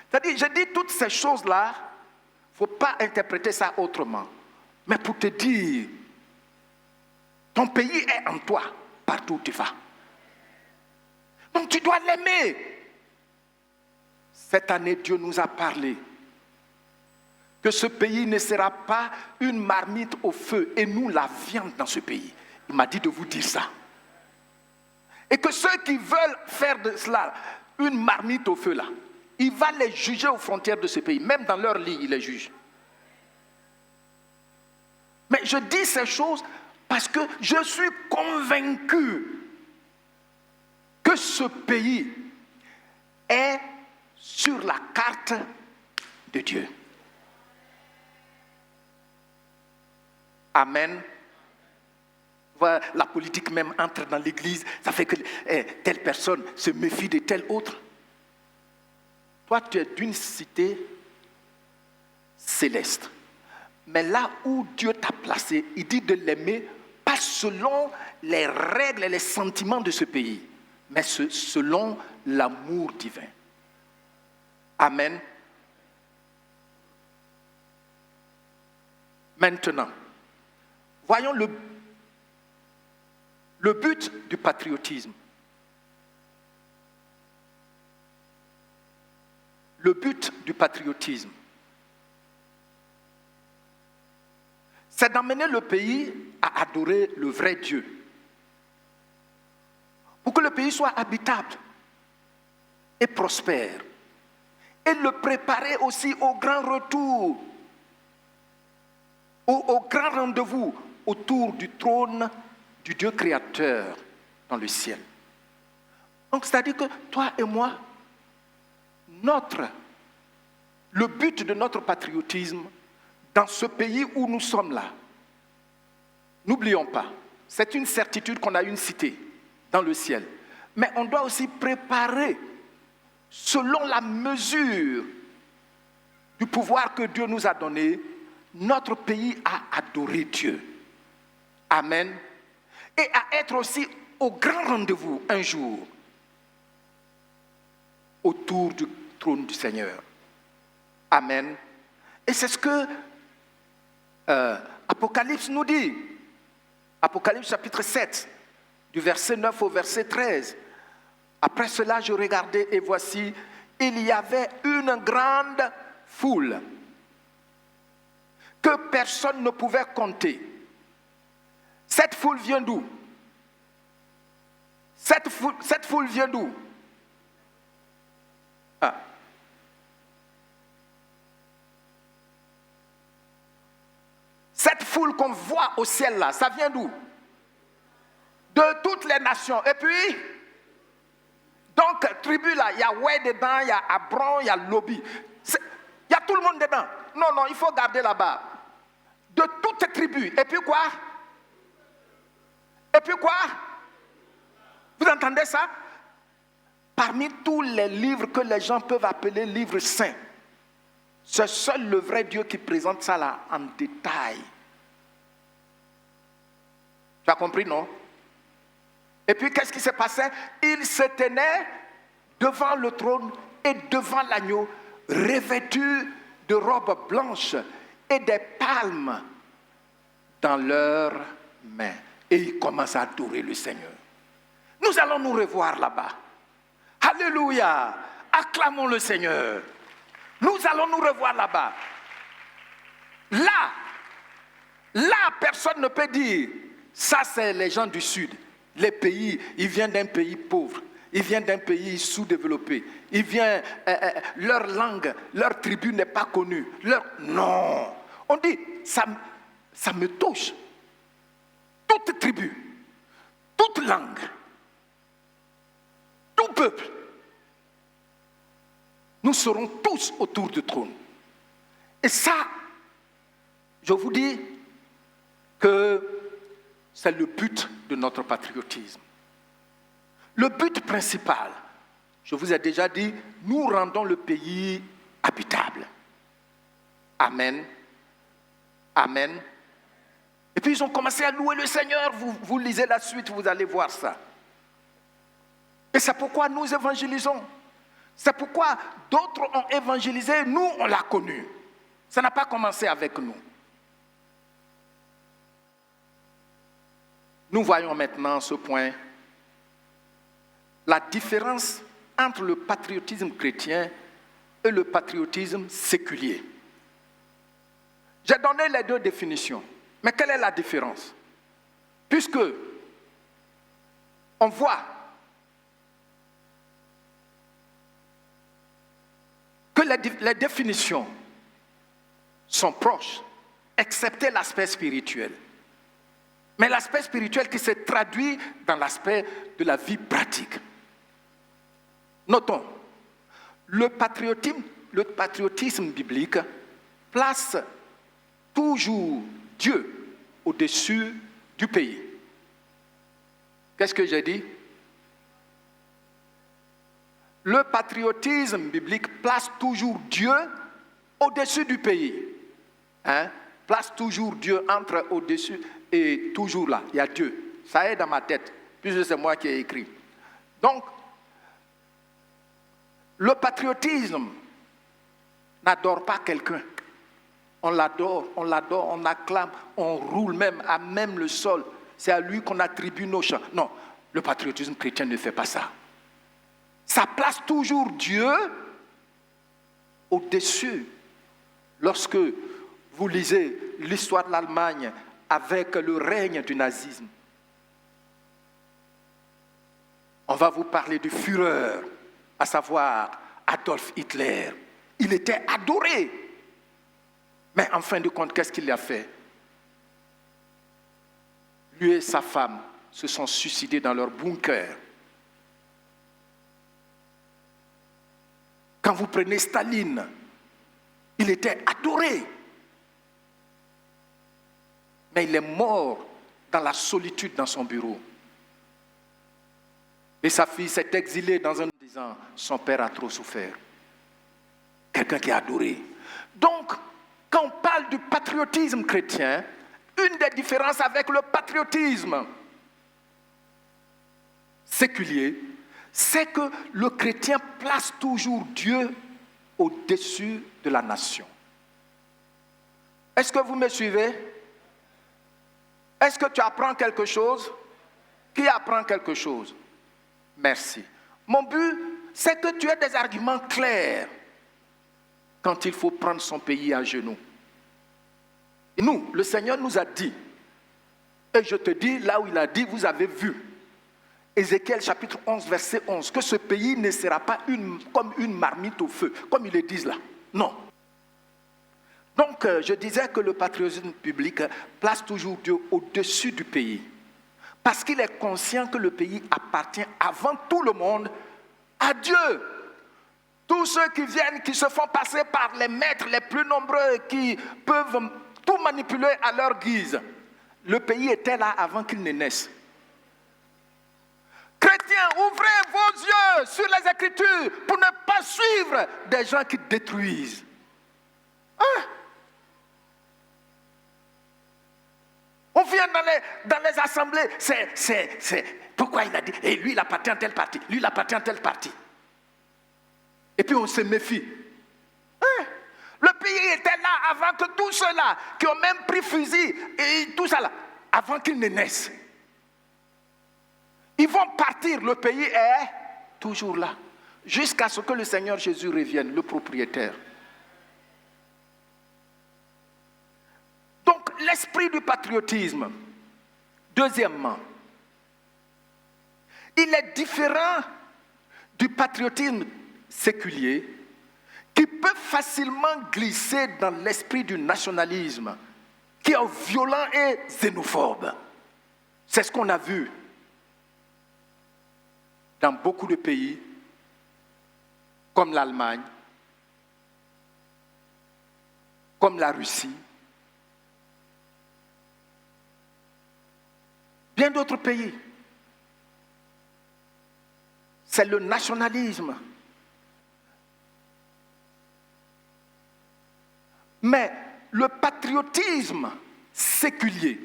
c'est-à-dire, je dis toutes ces choses-là, il ne faut pas interpréter ça autrement. Mais pour te dire, ton pays est en toi, partout où tu vas. Donc tu dois l'aimer. Cette année, Dieu nous a parlé que ce pays ne sera pas une marmite au feu et nous la viande dans ce pays. Il m'a dit de vous dire ça. Et que ceux qui veulent faire de cela une marmite au feu là, il va les juger aux frontières de ce pays. Même dans leur lit, il les juge. Mais je dis ces choses parce que je suis convaincu que ce pays est sur la carte de Dieu. Amen. Voilà, la politique même entre dans l'église, ça fait que telle personne se méfie de telle autre. Toi, tu es d'une cité céleste. Mais là où Dieu t'a placé, il dit de l'aimer pas selon les règles et les sentiments de ce pays, mais selon l'amour divin. Amen. Maintenant, voyons le but du patriotisme. Le but du patriotisme, c'est d'amener le pays à adorer le vrai Dieu. Pour que le pays soit habitable et prospère. Et le préparer aussi au grand retour, au grand rendez-vous autour du trône du Dieu créateur dans le ciel. Donc c'est-à-dire que toi et moi, le but de notre patriotisme dans ce pays où nous sommes là, n'oublions pas, c'est une certitude qu'on a une cité dans le ciel. Mais on doit aussi préparer, selon la mesure du pouvoir que Dieu nous a donné, notre pays à adorer Dieu. Amen. Et à être aussi au grand rendez-vous un jour autour du trône du Seigneur. Amen. Et c'est ce que Apocalypse nous dit. Apocalypse chapitre 7, du verset 9 au verset 13. Après cela, je regardais et voici, il y avait une grande foule que personne ne pouvait compter. Cette foule vient d'où? Cette foule vient d'où? Cette foule qu'on voit au ciel là, ça vient d'où? De toutes les nations. Et puis, donc, tribu là, il y a Ouais dedans, il y a Abron, il y a Lobi. Il y a tout le monde dedans. Non, il faut garder là-bas. De toutes les tribus. Et puis quoi? Et puis quoi? Vous entendez ça? Parmi tous les livres que les gens peuvent appeler livres saints, c'est seul le vrai Dieu qui présente ça là en détail. Tu as compris, non? Et puis qu'est-ce qui s'est passé? Il se tenait devant le trône et devant l'agneau, revêtus de robes blanches et des palmes dans leurs mains. Et ils commencent à adorer le Seigneur. Nous allons nous revoir là-bas. Alléluia! Acclamons le Seigneur. Nous allons nous revoir là-bas. Là, personne ne peut dire, ça c'est les gens du Sud. Les pays, ils viennent d'un pays pauvre. Ils viennent d'un pays sous-développé. Ils viennent, leur langue, leur tribu n'est pas connue. Non. On dit, ça me touche. Toute tribu, toute langue, tout peuple nous serons tous autour du trône. Et ça, je vous dis que c'est le but de notre patriotisme. Le but principal, je vous ai déjà dit, nous rendons le pays habitable. Amen. Amen. Et puis ils ont commencé à louer le Seigneur. Vous lisez la suite, vous allez voir ça. Et c'est pourquoi nous évangélisons. C'est pourquoi d'autres ont évangélisé, nous on l'a connu. Ça n'a pas commencé avec nous. Nous voyons maintenant ce point, la différence entre le patriotisme chrétien et le patriotisme séculier. J'ai donné les deux définitions, mais quelle est la différence? Puisque on voit que les définitions sont proches, excepté l'aspect spirituel. Mais l'aspect spirituel qui se traduit dans l'aspect de la vie pratique. Notons, le patriotisme biblique place toujours Dieu au-dessus du pays. Qu'est-ce que j'ai dit? Le patriotisme biblique place toujours Dieu au-dessus du pays. Place toujours Dieu entre au-dessus et toujours là. Il y a Dieu. Ça est dans ma tête, puisque c'est moi qui ai écrit. Donc, le patriotisme n'adore pas quelqu'un. On l'adore, on acclame, on roule même à même le sol. C'est à lui qu'on attribue nos chants. Non, le patriotisme chrétien ne fait pas ça. Ça place toujours Dieu au-dessus. Lorsque vous lisez l'histoire de l'Allemagne avec le règne du nazisme, on va vous parler du Führer, à savoir Adolf Hitler. Il était adoré. Mais en fin de compte, qu'est-ce qu'il a fait? Lui et sa femme se sont suicidés dans leur bunker. Quand vous prenez Staline, il était adoré. Mais il est mort dans la solitude dans son bureau. Et sa fille s'est exilée dans un disant, son père a trop souffert. Quelqu'un qui est adoré. Donc, quand on parle du patriotisme chrétien, une des différences avec le patriotisme séculier, c'est que le chrétien place toujours Dieu au-dessus de la nation. Est-ce que vous me suivez? Est-ce que tu apprends quelque chose? Qui apprend quelque chose? Merci. Mon but, c'est que tu aies des arguments clairs quand il faut prendre son pays à genoux. Et nous, le Seigneur nous a dit, et je te dis, là où il a dit, vous avez vu, Ézéchiel chapitre 11, verset 11, que ce pays ne sera pas comme une marmite au feu, comme ils le disent là. Non. Donc, je disais que le patriotisme public place toujours Dieu au-dessus du pays. Parce qu'il est conscient que le pays appartient avant tout le monde à Dieu. Tous ceux qui viennent, qui se font passer par les maîtres les plus nombreux, qui peuvent tout manipuler à leur guise. Le pays était là avant qu'il ne naisse. Chrétiens, ouvrez vos yeux sur les Écritures pour ne pas suivre des gens qui détruisent. On vient dans les assemblées, c'est pourquoi il a dit, et lui il appartient à tel parti, lui il appartient à tel parti. Et puis on se méfie. Le pays était là avant que tous ceux-là qui ont même pris fusil et tout ça là, avant qu'ils ne naissent. Ils vont partir, le pays est toujours là, jusqu'à ce que le Seigneur Jésus revienne, le propriétaire. Donc, l'esprit du patriotisme, deuxièmement, il est différent du patriotisme séculier qui peut facilement glisser dans l'esprit du nationalisme qui est violent et xénophobe. C'est ce qu'on a vu dans beaucoup de pays, comme l'Allemagne, comme la Russie, bien d'autres pays. C'est le nationalisme. Mais le patriotisme séculier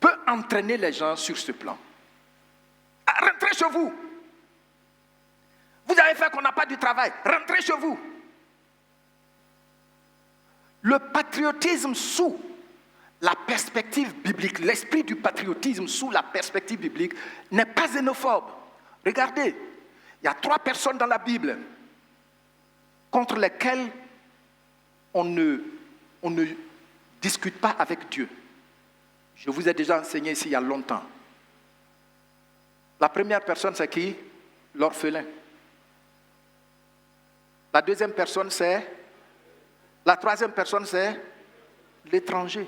peut entraîner les gens sur ce plan. Rentrez chez vous. Vous avez fait qu'on n'a pas du travail. Rentrez chez vous. Le patriotisme sous la perspective biblique, l'esprit du patriotisme sous la perspective biblique n'est pas xénophobe. Regardez, il y a 3 personnes dans la Bible contre lesquelles on ne discute pas avec Dieu. Je vous ai déjà enseigné ici il y a longtemps. La première personne, c'est qui? L'orphelin. La deuxième personne, c'est... La troisième personne, c'est l'étranger.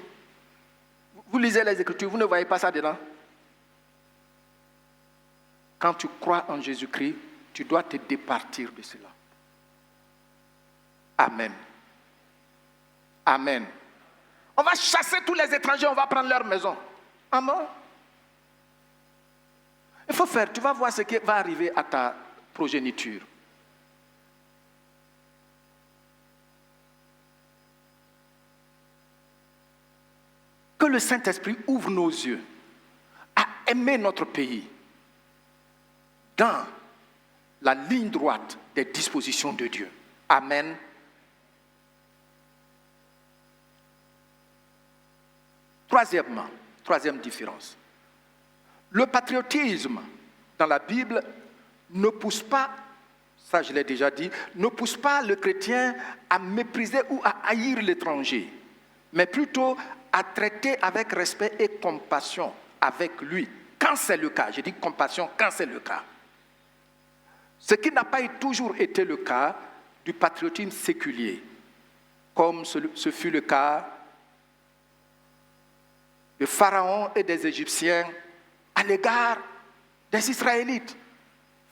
Vous lisez les Écritures, vous ne voyez pas ça dedans? Quand tu crois en Jésus-Christ, tu dois te départir de cela. Amen. Amen. On va chasser tous les étrangers, on va prendre leur maison. Amen. Il faut faire, tu vas voir ce qui va arriver à ta progéniture. Que le Saint-Esprit ouvre nos yeux à aimer notre pays dans la ligne droite des dispositions de Dieu. Amen. Troisième différence. Le patriotisme dans la Bible ne pousse pas, ça je l'ai déjà dit, ne pousse pas le chrétien à mépriser ou à haïr l'étranger, mais plutôt à traiter avec respect et compassion avec lui, quand c'est le cas. Je dis compassion quand c'est le cas. Ce qui n'a pas toujours été le cas du patriotisme séculier, comme ce fut le cas de Pharaon et des Égyptiens à l'égard des Israélites.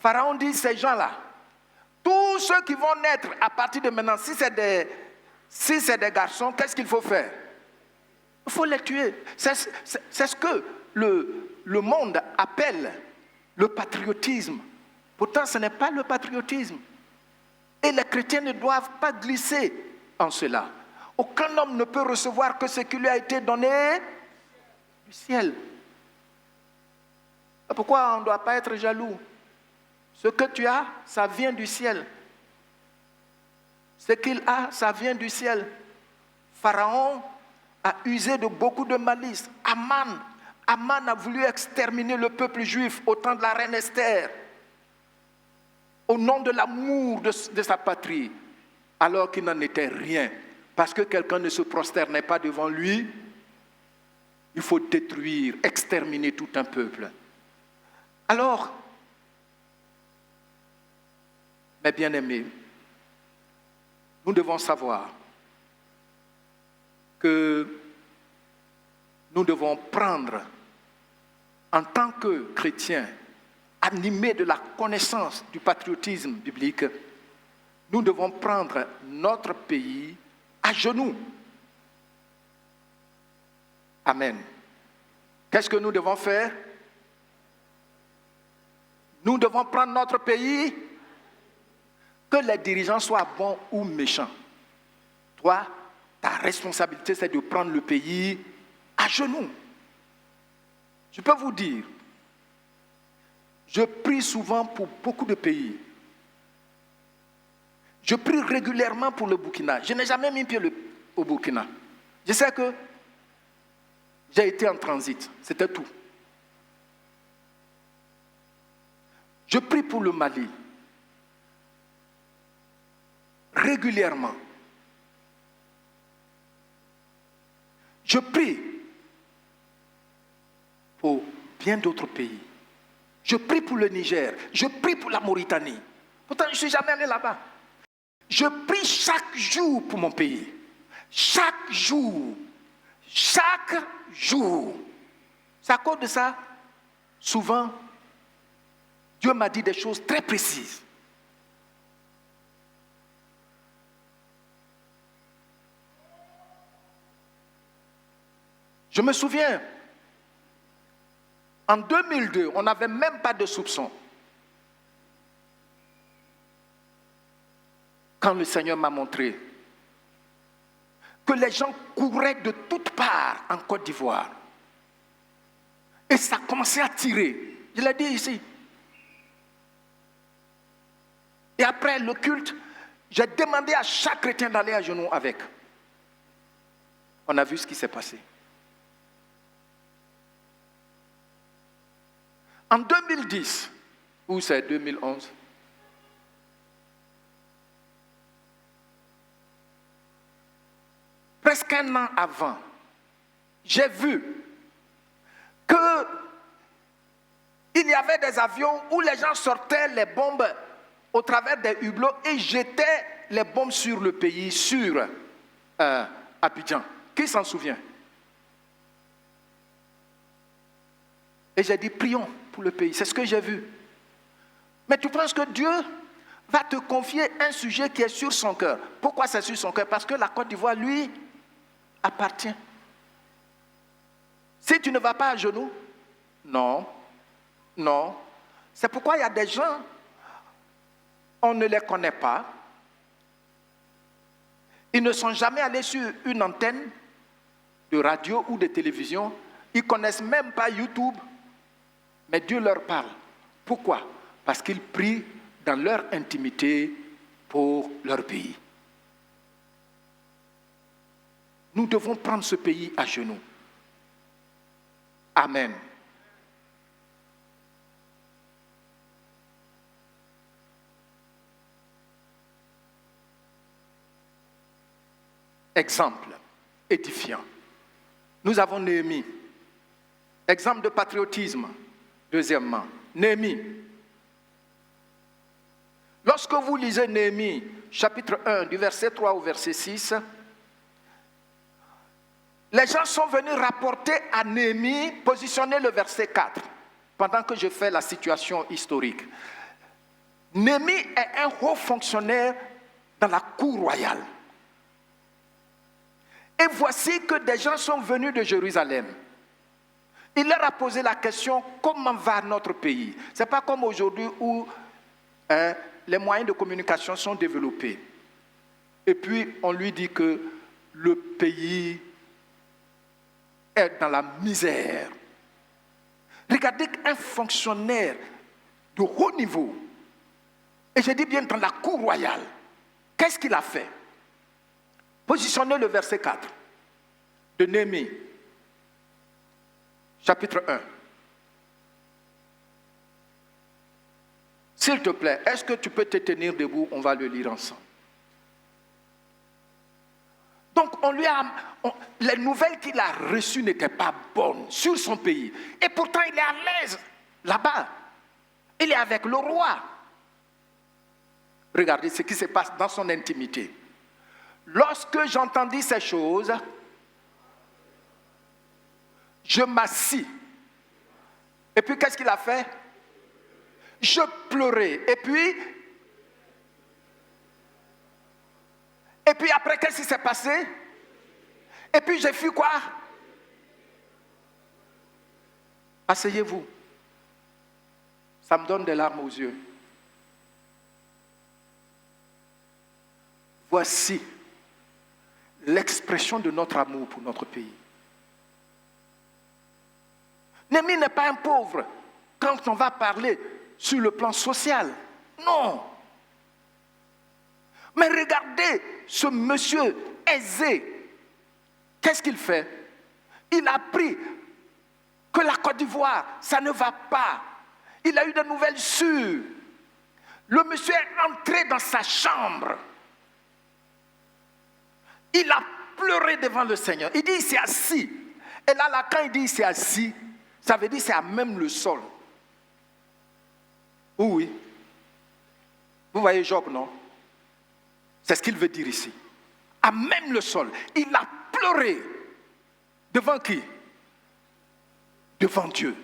Pharaon dit, ces gens-là, tous ceux qui vont naître à partir de maintenant, si c'est des garçons, qu'est-ce qu'il faut faire? Il faut les tuer. C'est ce que le monde appelle le patriotisme. Pourtant, ce n'est pas le patriotisme. Et les chrétiens ne doivent pas glisser en cela. Aucun homme ne peut recevoir que ce qui lui a été donné du ciel. Pourquoi on ne doit pas être jaloux? Ce que tu as, ça vient du ciel. Ce qu'il a, ça vient du ciel. Pharaon a usé de beaucoup de malice. Aman a voulu exterminer le peuple juif au temps de la reine Esther, au nom de l'amour de sa patrie, alors qu'il n'en était rien. Parce que quelqu'un ne se prosternait pas devant lui, il faut détruire, exterminer tout un peuple. Alors, mes bien-aimés, nous devons savoir que nous devons prendre, en tant que chrétiens, animés de la connaissance du patriotisme biblique, nous devons prendre notre pays à genoux. Amen. Qu'est-ce que nous devons faire? Nous devons prendre notre pays, que les dirigeants soient bons ou méchants. Toi, ta responsabilité, c'est de prendre le pays à genoux. Je peux vous dire, je prie souvent pour beaucoup de pays. Je prie régulièrement pour le Burkina. Je n'ai jamais mis pied au Burkina. Je sais que j'ai été en transit, c'était tout. Je prie pour le Mali. Régulièrement. Je prie pour bien d'autres pays. Je prie pour le Niger. Je prie pour la Mauritanie. Pourtant, je ne suis jamais allé là-bas. Je prie chaque jour pour mon pays. Chaque jour. Chaque jour. C'est à cause de ça, souvent, Dieu m'a dit des choses très précises. Je me souviens, en 2002, on n'avait même pas de soupçon. Quand le Seigneur m'a montré que les gens couraient de toutes parts en Côte d'Ivoire. Et ça commençait à tirer. Je l'ai dit ici. Et après le culte, j'ai demandé à chaque chrétien d'aller à genoux avec. On a vu ce qui s'est passé. En 2010, ou c'est 2011, presque un an avant, j'ai vu qu'il y avait des avions où les gens sortaient les bombes au travers des hublots et jetaient les bombes sur le pays, sur Abidjan. Qui s'en souvient? Et j'ai dit, prions pour le pays. C'est ce que j'ai vu. Mais tu penses que Dieu va te confier un sujet qui est sur son cœur. Pourquoi c'est sur son cœur? Parce que la Côte d'Ivoire, lui, appartient. Si tu ne vas pas à genoux, non. C'est pourquoi il y a des gens, on ne les connaît pas. Ils ne sont jamais allés sur une antenne de radio ou de télévision. Ils ne connaissent même pas YouTube. Mais Dieu leur parle. Pourquoi? Parce qu'ils prient dans leur intimité pour leur pays. Nous devons prendre ce pays à genoux. Amen. Exemple édifiant. Nous avons Néhémie. Exemple de patriotisme. Deuxièmement, Néhémie. Lorsque vous lisez Néhémie, chapitre 1, du verset 3 au verset 6, les gens sont venus rapporter à Néhémie, positionner le verset 4, pendant que je fais la situation historique. Néhémie est un haut fonctionnaire dans la cour royale. Et voici que des gens sont venus de Jérusalem. Il leur a posé la question, comment va notre pays? Ce n'est pas comme aujourd'hui où les moyens de communication sont développés. Et puis on lui dit que le pays est dans la misère. Regardez un fonctionnaire de haut niveau, et je dis bien dans la cour royale, qu'est-ce qu'il a fait? Positionnez le verset 4 de Néhémie. Chapitre 1. S'il te plaît, est-ce que tu peux te tenir debout? On va le lire ensemble. Donc, les nouvelles qu'il a reçues n'étaient pas bonnes sur son pays. Et pourtant, il est à l'aise là-bas. Il est avec le roi. Regardez ce qui se passe dans son intimité. Lorsque j'entendis ces choses, je m'assis. Et puis, qu'est-ce qu'il a fait? Je pleurais. Et puis après, qu'est-ce qui s'est passé? Et puis, j'ai fait quoi? Asseyez-vous. Ça me donne des larmes aux yeux. Voici l'expression de notre amour pour notre pays. Néhémie n'est pas un pauvre quand on va parler sur le plan social. Non. Mais regardez ce monsieur aisé. Qu'est-ce qu'il fait? Il a appris que la Côte d'Ivoire, ça ne va pas. Il a eu de nouvelles sûres. Le monsieur est entré dans sa chambre. Il a pleuré devant le Seigneur. Il dit, il s'est assis. Et là, quand il dit, il s'est assis, ça veut dire c'est à même le sol. Oui. Vous voyez Job, non? C'est ce qu'il veut dire ici. À même le sol. Il a pleuré. Devant qui? Devant Dieu.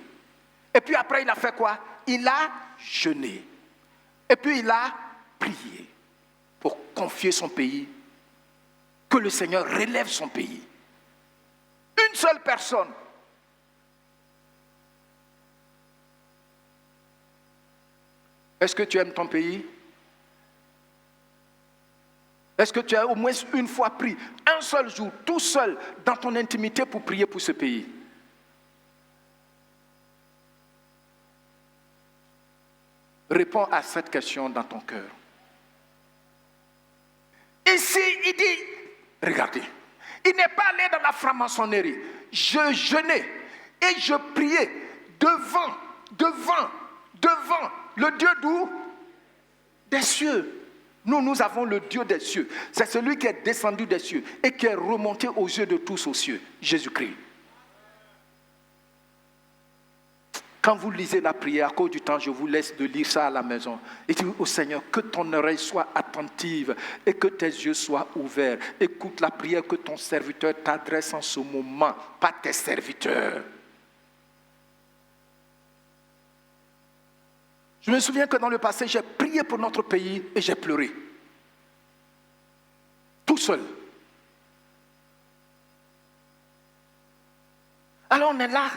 Et puis après, il a fait quoi? Il a jeûné. Et puis il a prié pour confier son pays. Que le Seigneur relève son pays. Une seule personne. Est-ce que tu aimes ton pays? Est-ce que tu as au moins une fois pris un seul jour, tout seul, dans ton intimité pour prier pour ce pays? Réponds à cette question dans ton cœur. Ici, il dit, regardez, il n'est pas allé dans la franc-maçonnerie. Je jeûnais et je priais devant le Dieu d'où? Des cieux. Nous avons le Dieu des cieux. C'est celui qui est descendu des cieux et qui est remonté aux yeux de tous aux cieux, Jésus-Christ. Quand vous lisez la prière, à cause du temps, je vous laisse de lire ça à la maison. Et dis au Seigneur, que ton oreille soit attentive et que tes yeux soient ouverts. Écoute la prière que ton serviteur t'adresse en ce moment, pas tes serviteurs. Je me souviens que dans le passé, j'ai prié pour notre pays et j'ai pleuré. Tout seul. Alors on est là.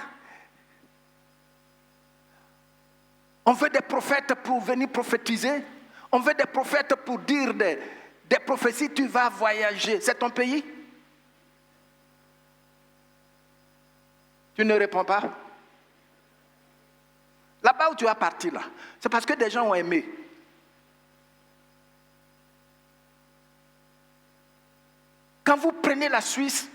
On veut des prophètes pour venir prophétiser. On veut des prophètes pour dire des prophéties. Tu vas voyager. C'est ton pays? Tu ne réponds pas? Là-bas où tu vas partir, là, c'est parce que des gens ont aimé. Quand vous prenez la Suisse,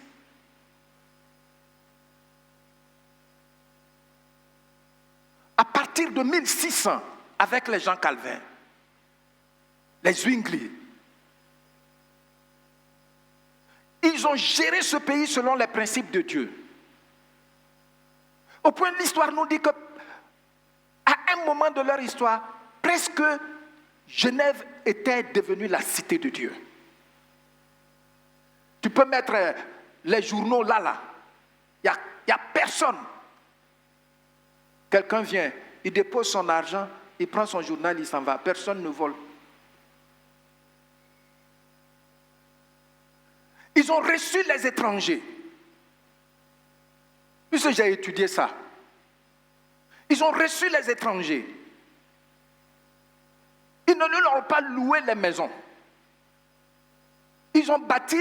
à partir de 1600, avec les Jean Calvin, les Zwingli, ils ont géré ce pays selon les principes de Dieu. Au point de l'histoire nous dit que à un moment de leur histoire, presque Genève était devenue la cité de Dieu. Tu peux mettre les journaux là. Il n'y a personne. Quelqu'un vient, il dépose son argent, il prend son journal, il s'en va. Personne ne vole. Ils ont reçu les étrangers. Puisque j'ai étudié ça. Ils ont reçu les étrangers. Ils ne leur ont pas loué les maisons. Ils ont bâti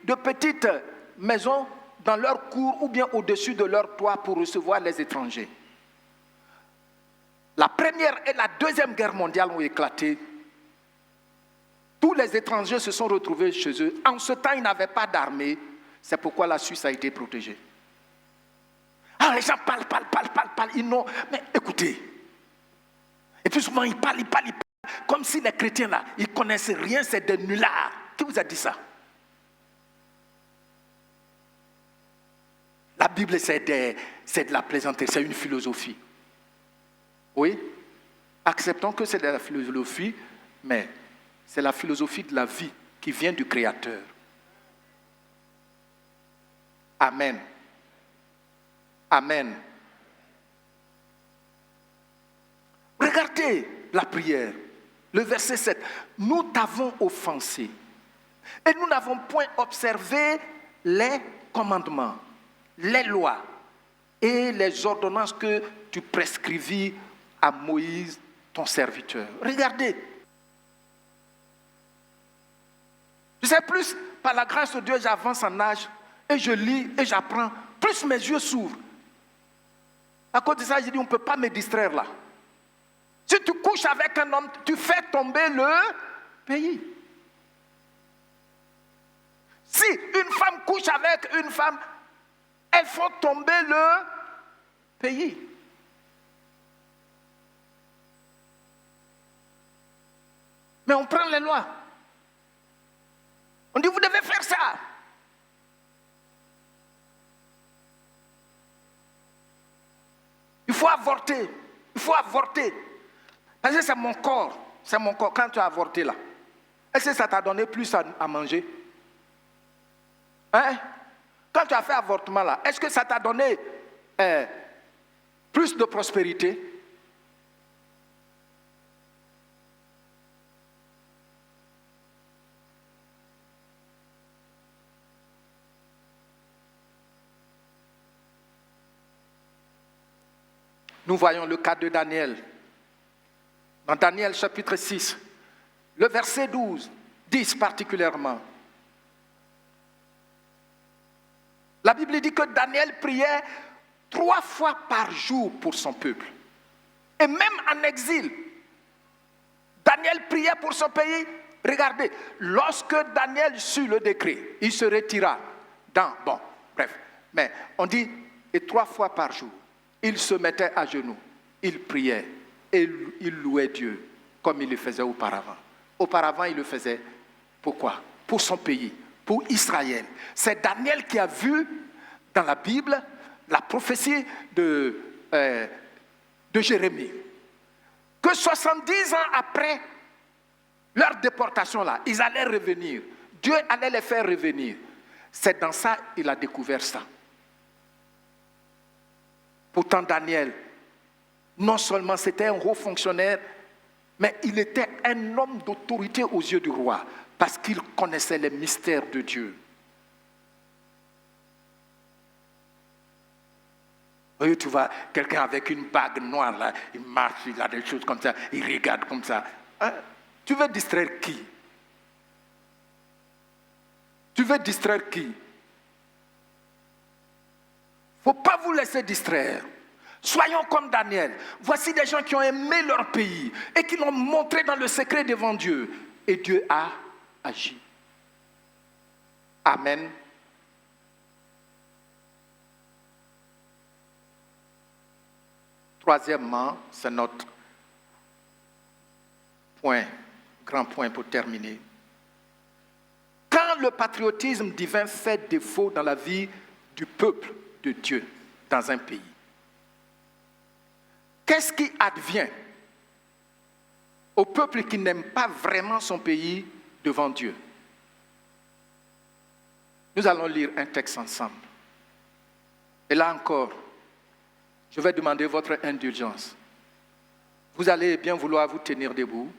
de petites maisons dans leur cour ou bien au-dessus de leur toit pour recevoir les étrangers. La première et la deuxième guerre mondiale ont éclaté. Tous les étrangers se sont retrouvés chez eux. En ce temps, ils n'avaient pas d'armée. C'est pourquoi la Suisse a été protégée. Alors les gens parlent. Ils n'ont... Mais écoutez. Et puis souvent, ils parlent. Comme si les chrétiens là, ils ne connaissent rien, c'est des nullards. Qui vous a dit ça? La Bible, c'est de la plaisanterie, c'est une philosophie. Oui, acceptons que c'est de la philosophie, mais c'est la philosophie de la vie qui vient du Créateur. Amen. Amen. Regardez la prière, le verset 7. Nous t'avons offensé et nous n'avons point observé les commandements, les lois et les ordonnances que tu prescrivis à Moïse, ton serviteur. Regardez. Je sais, plus par la grâce de Dieu, j'avance en âge et je lis et j'apprends, plus mes yeux s'ouvrent. À cause de ça, j'ai dit, on ne peut pas me distraire là. Si tu couches avec un homme, tu fais tomber le pays. Si une femme couche avec une femme, elles font tomber le pays. Mais on prend les lois. On dit, vous devez faire ça. Il faut avorter. Il faut avorter. Parce que c'est mon corps. C'est mon corps. Quand tu as avorté là, est-ce que ça t'a donné plus à manger? Hein? Quand tu as fait avortement là, est-ce que ça t'a donné plus de prospérité? Nous voyons le cas de Daniel. Dans Daniel chapitre 6, le verset 12, 10 particulièrement. La Bible dit que Daniel priait 3 fois par jour pour son peuple. Et même en exil, Daniel priait pour son pays. Regardez, lorsque Daniel sut le décret, il se retira mais on dit, et 3 fois par jour, il se mettait à genoux, il priait et il louait Dieu comme il le faisait auparavant. Auparavant, il le faisait pourquoi? Pour son pays, pour Israël. C'est Daniel qui a vu dans la Bible la prophétie de Jérémie, que 70 ans après leur déportation là, ils allaient revenir. Dieu allait les faire revenir. C'est dans ça qu'il a découvert ça. Pourtant Daniel, non seulement c'était un haut fonctionnaire, mais il était un homme d'autorité aux yeux du roi, parce qu'il connaissait les mystères de Dieu. Oui, tu vois, quelqu'un avec une bague noire, là, il marche, il a des choses comme ça, il regarde comme ça. Hein? Tu veux distraire qui? Tu veux distraire qui? Il ne faut pas vous laisser distraire. Soyons comme Daniel. Voici des gens qui ont aimé leur pays et qui l'ont montré dans le secret devant Dieu. Et Dieu a agi. Amen. Troisièmement, c'est notre grand point pour terminer. Quand le patriotisme divin fait défaut dans la vie du peuple de Dieu dans un pays, qu'est-ce qui advient au peuple qui n'aime pas vraiment son pays devant Dieu? Nous allons lire un texte ensemble. Et là encore, je vais demander votre indulgence. Vous allez bien vouloir vous tenir debout.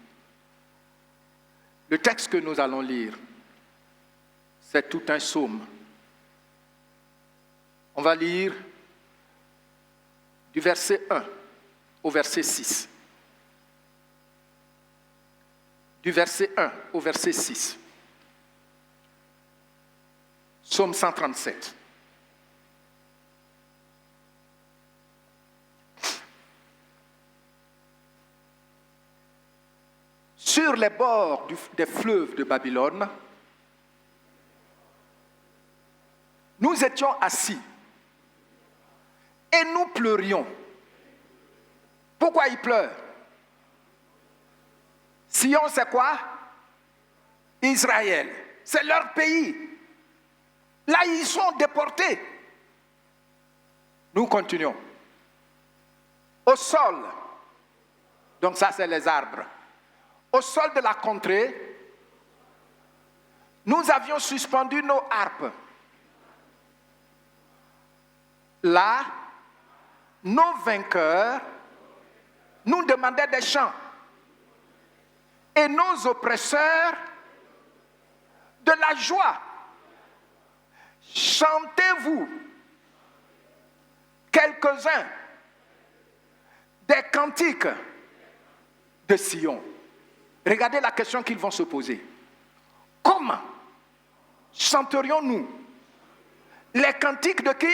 Le texte que nous allons lire, c'est tout un psaume. On va lire du verset 1 au verset 6. Du verset 1 au verset 6. Psaume 137. Sur les bords des fleuves de Babylone, nous étions assis et nous pleurions. Pourquoi ils pleurent? Sion, c'est quoi? Israël. C'est leur pays. Là, ils sont déportés. Nous continuons. Au sol, donc ça, c'est les arbres. Au sol de la contrée, nous avions suspendu nos harpes. Là, nos vainqueurs nous demandaient des chants. Et nos oppresseurs de la joie. Chantez-vous quelques-uns des cantiques de Sion. Regardez la question qu'ils vont se poser. Comment chanterions-nous les cantiques de qui?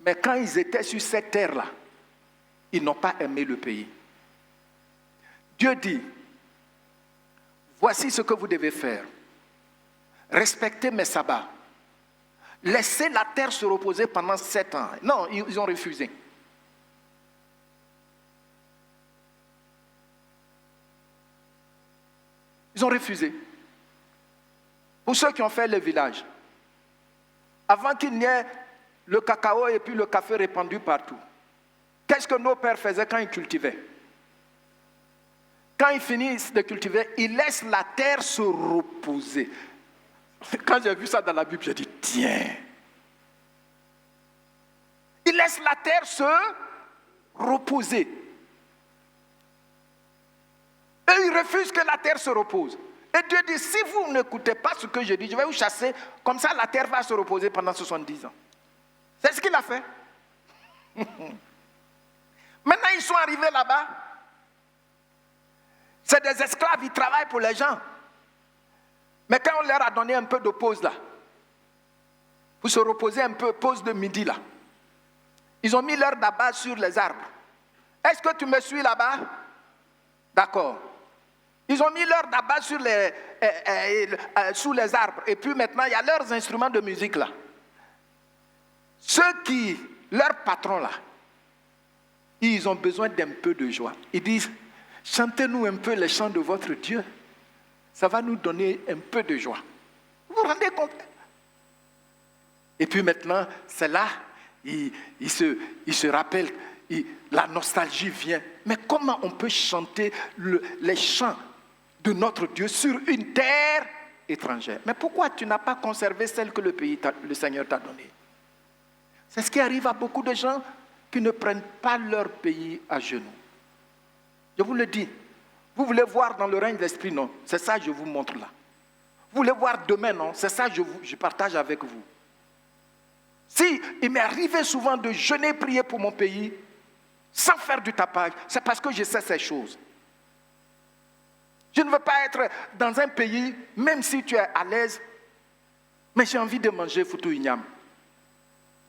Mais quand ils étaient sur cette terre-là, ils n'ont pas aimé le pays. Dieu dit, voici ce que vous devez faire. Respectez mes sabbats. Laissez la terre se reposer pendant 7 ans. Non, ils ont refusé. Ils ont refusé. Pour ceux qui ont fait le village, avant qu'il n'y ait le cacao et puis le café répandu partout, qu'est-ce que nos pères faisaient quand ils cultivaient? Quand ils finissent de cultiver, ils laissent la terre se reposer. Quand j'ai vu ça dans la Bible, j'ai dit, tiens. Ils laissent la terre se reposer. Et ils refusent que la terre se repose. Et Dieu dit, si vous n'écoutez pas ce que je dis, je vais vous chasser, comme ça la terre va se reposer pendant 70 ans. C'est ce qu'il a fait. Maintenant, ils sont arrivés là-bas. C'est des esclaves, ils travaillent pour les gens. Mais quand on leur a donné un peu de pause là, pour se reposer un peu, pause de midi là, ils ont mis leur tabac sur les arbres. Est-ce que tu me suis là-bas? D'accord. Ils ont mis leur tabac sur sous les arbres. Et puis maintenant, il y a leurs instruments de musique là. Ceux qui, leurs patrons là, ils ont besoin d'un peu de joie. Ils disent, chantez-nous un peu les chants de votre Dieu. Ça va nous donner un peu de joie. Vous vous rendez compte? Et puis maintenant, c'est là, ils se rappellent, la nostalgie vient. Mais comment on peut chanter les chants de notre Dieu sur une terre étrangère? Mais pourquoi tu n'as pas conservé celle que le Seigneur t'a donnée? C'est ce qui arrive à beaucoup de gens qui ne prennent pas leur pays à genoux. Je vous le dis. Vous voulez voir dans le règne de l'esprit? Non. C'est ça que je vous montre là. Vous voulez voir demain? Non. C'est ça que je partage avec vous. Si il m'est arrivé souvent de jeûner, prier pour mon pays, sans faire du tapage, c'est parce que je sais ces choses. Je ne veux pas être dans un pays, même si tu es à l'aise, mais j'ai envie de manger foutou ignam.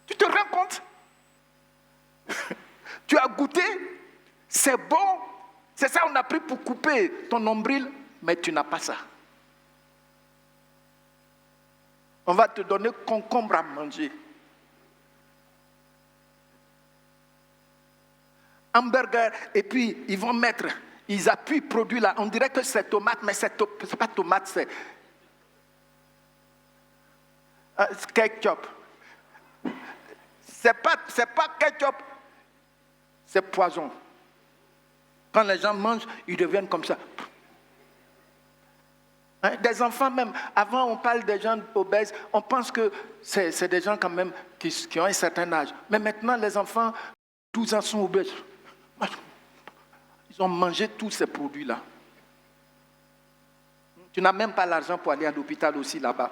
Tu te rends compte? Tu as goûté, c'est bon, c'est ça on a pris pour couper ton nombril, mais tu n'as pas ça. On va te donner concombre à manger. Hamburger, et puis ils vont mettre, ils appuient produit là, on dirait que c'est tomate, mais c'est pas tomate, c'est ketchup. C'est pas ketchup, c'est poison. Quand les gens mangent, ils deviennent comme ça. Hein? Des enfants même, avant on parle des gens obèses, on pense que c'est des gens quand même qui ont un certain âge. Mais maintenant les enfants, 12 ans sont obèses. Ils ont mangé tous ces produits-là. Tu n'as même pas l'argent pour aller à l'hôpital aussi là-bas.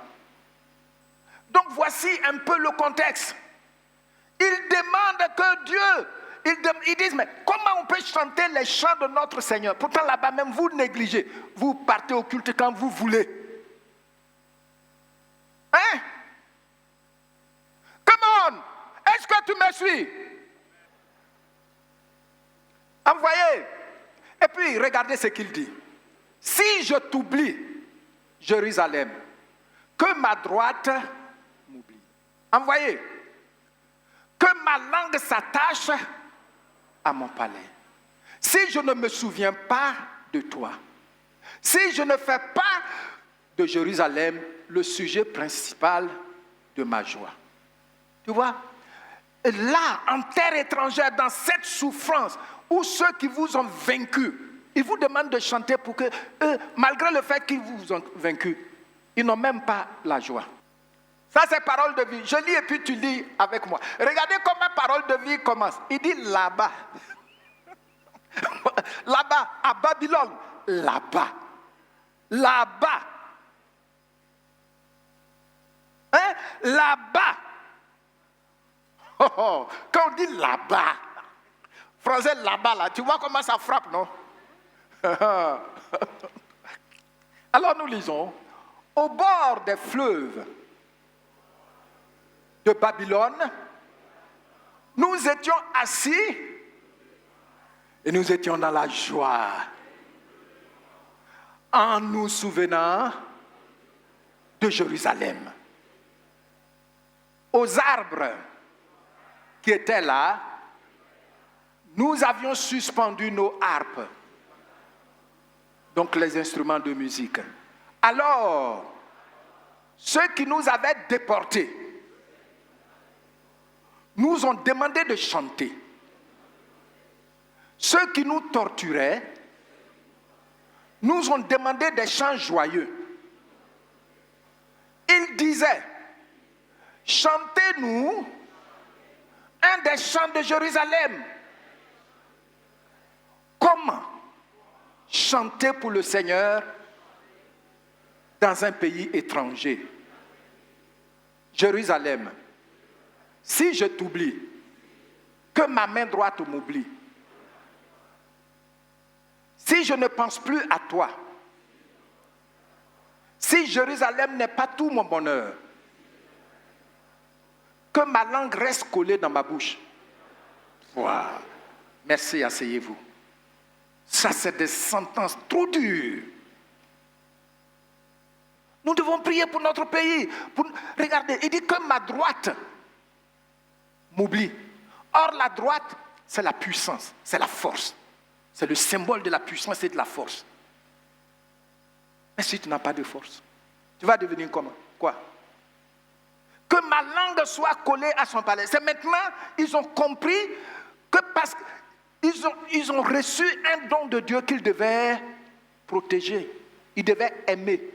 Donc voici un peu le contexte. Ils demandent que Dieu, ils disent, mais comment on peut chanter les chants de notre Seigneur? Pourtant là-bas même, vous négligez. Vous partez au culte quand vous voulez. Hein? Come on! Est-ce que tu me suis? Envoyez. Et puis, regardez ce qu'il dit. Si je t'oublie, Jérusalem, que ma droite m'oublie. Envoyez. Que ma langue s'attache à mon palais. Si je ne me souviens pas de toi, si je ne fais pas de Jérusalem le sujet principal de ma joie. Tu vois? Là, en terre étrangère, dans cette souffrance, où ceux qui vous ont vaincu, ils vous demandent de chanter pour que eux, malgré le fait qu'ils vous ont vaincu, ils n'ont même pas la joie. Ça, c'est parole de vie. Je lis et puis tu lis avec moi. Regardez comment parole de vie commence. Il dit là-bas. Là-bas, à Babylone. Là-bas. Là-bas. Hein? Là-bas. Oh, oh. Quand on dit là-bas, français là-bas, là, tu vois comment ça frappe, non? Alors nous lisons, au bord des fleuves de Babylone, nous étions assis et nous étions dans la joie en nous souvenant de Jérusalem. Aux arbres qui étaient là, nous avions suspendu nos harpes, donc les instruments de musique. Alors, ceux qui nous avaient déportés nous ont demandé de chanter. Ceux qui nous torturaient nous ont demandé des chants joyeux. Ils disaient, chantez-nous un des chants de Jérusalem. Comment chanter pour le Seigneur dans un pays étranger. Jérusalem, si je t'oublie, que ma main droite m'oublie, si je ne pense plus à toi, si Jérusalem n'est pas tout mon bonheur, que ma langue reste collée dans ma bouche. Wow. Merci, asseyez-vous. Ça, c'est des sentences trop dures. Nous devons prier pour notre pays. Regardez, il dit que ma droite m'oublie. Or, la droite, c'est la puissance, c'est la force. C'est le symbole de la puissance et de la force. Mais si tu n'as pas de force, tu vas devenir comment? Quoi? Que ma langue soit collée à son palais. C'est maintenant, ils ont compris que parce qu'ils ont reçu un don de Dieu qu'ils devaient protéger. Ils devaient aimer.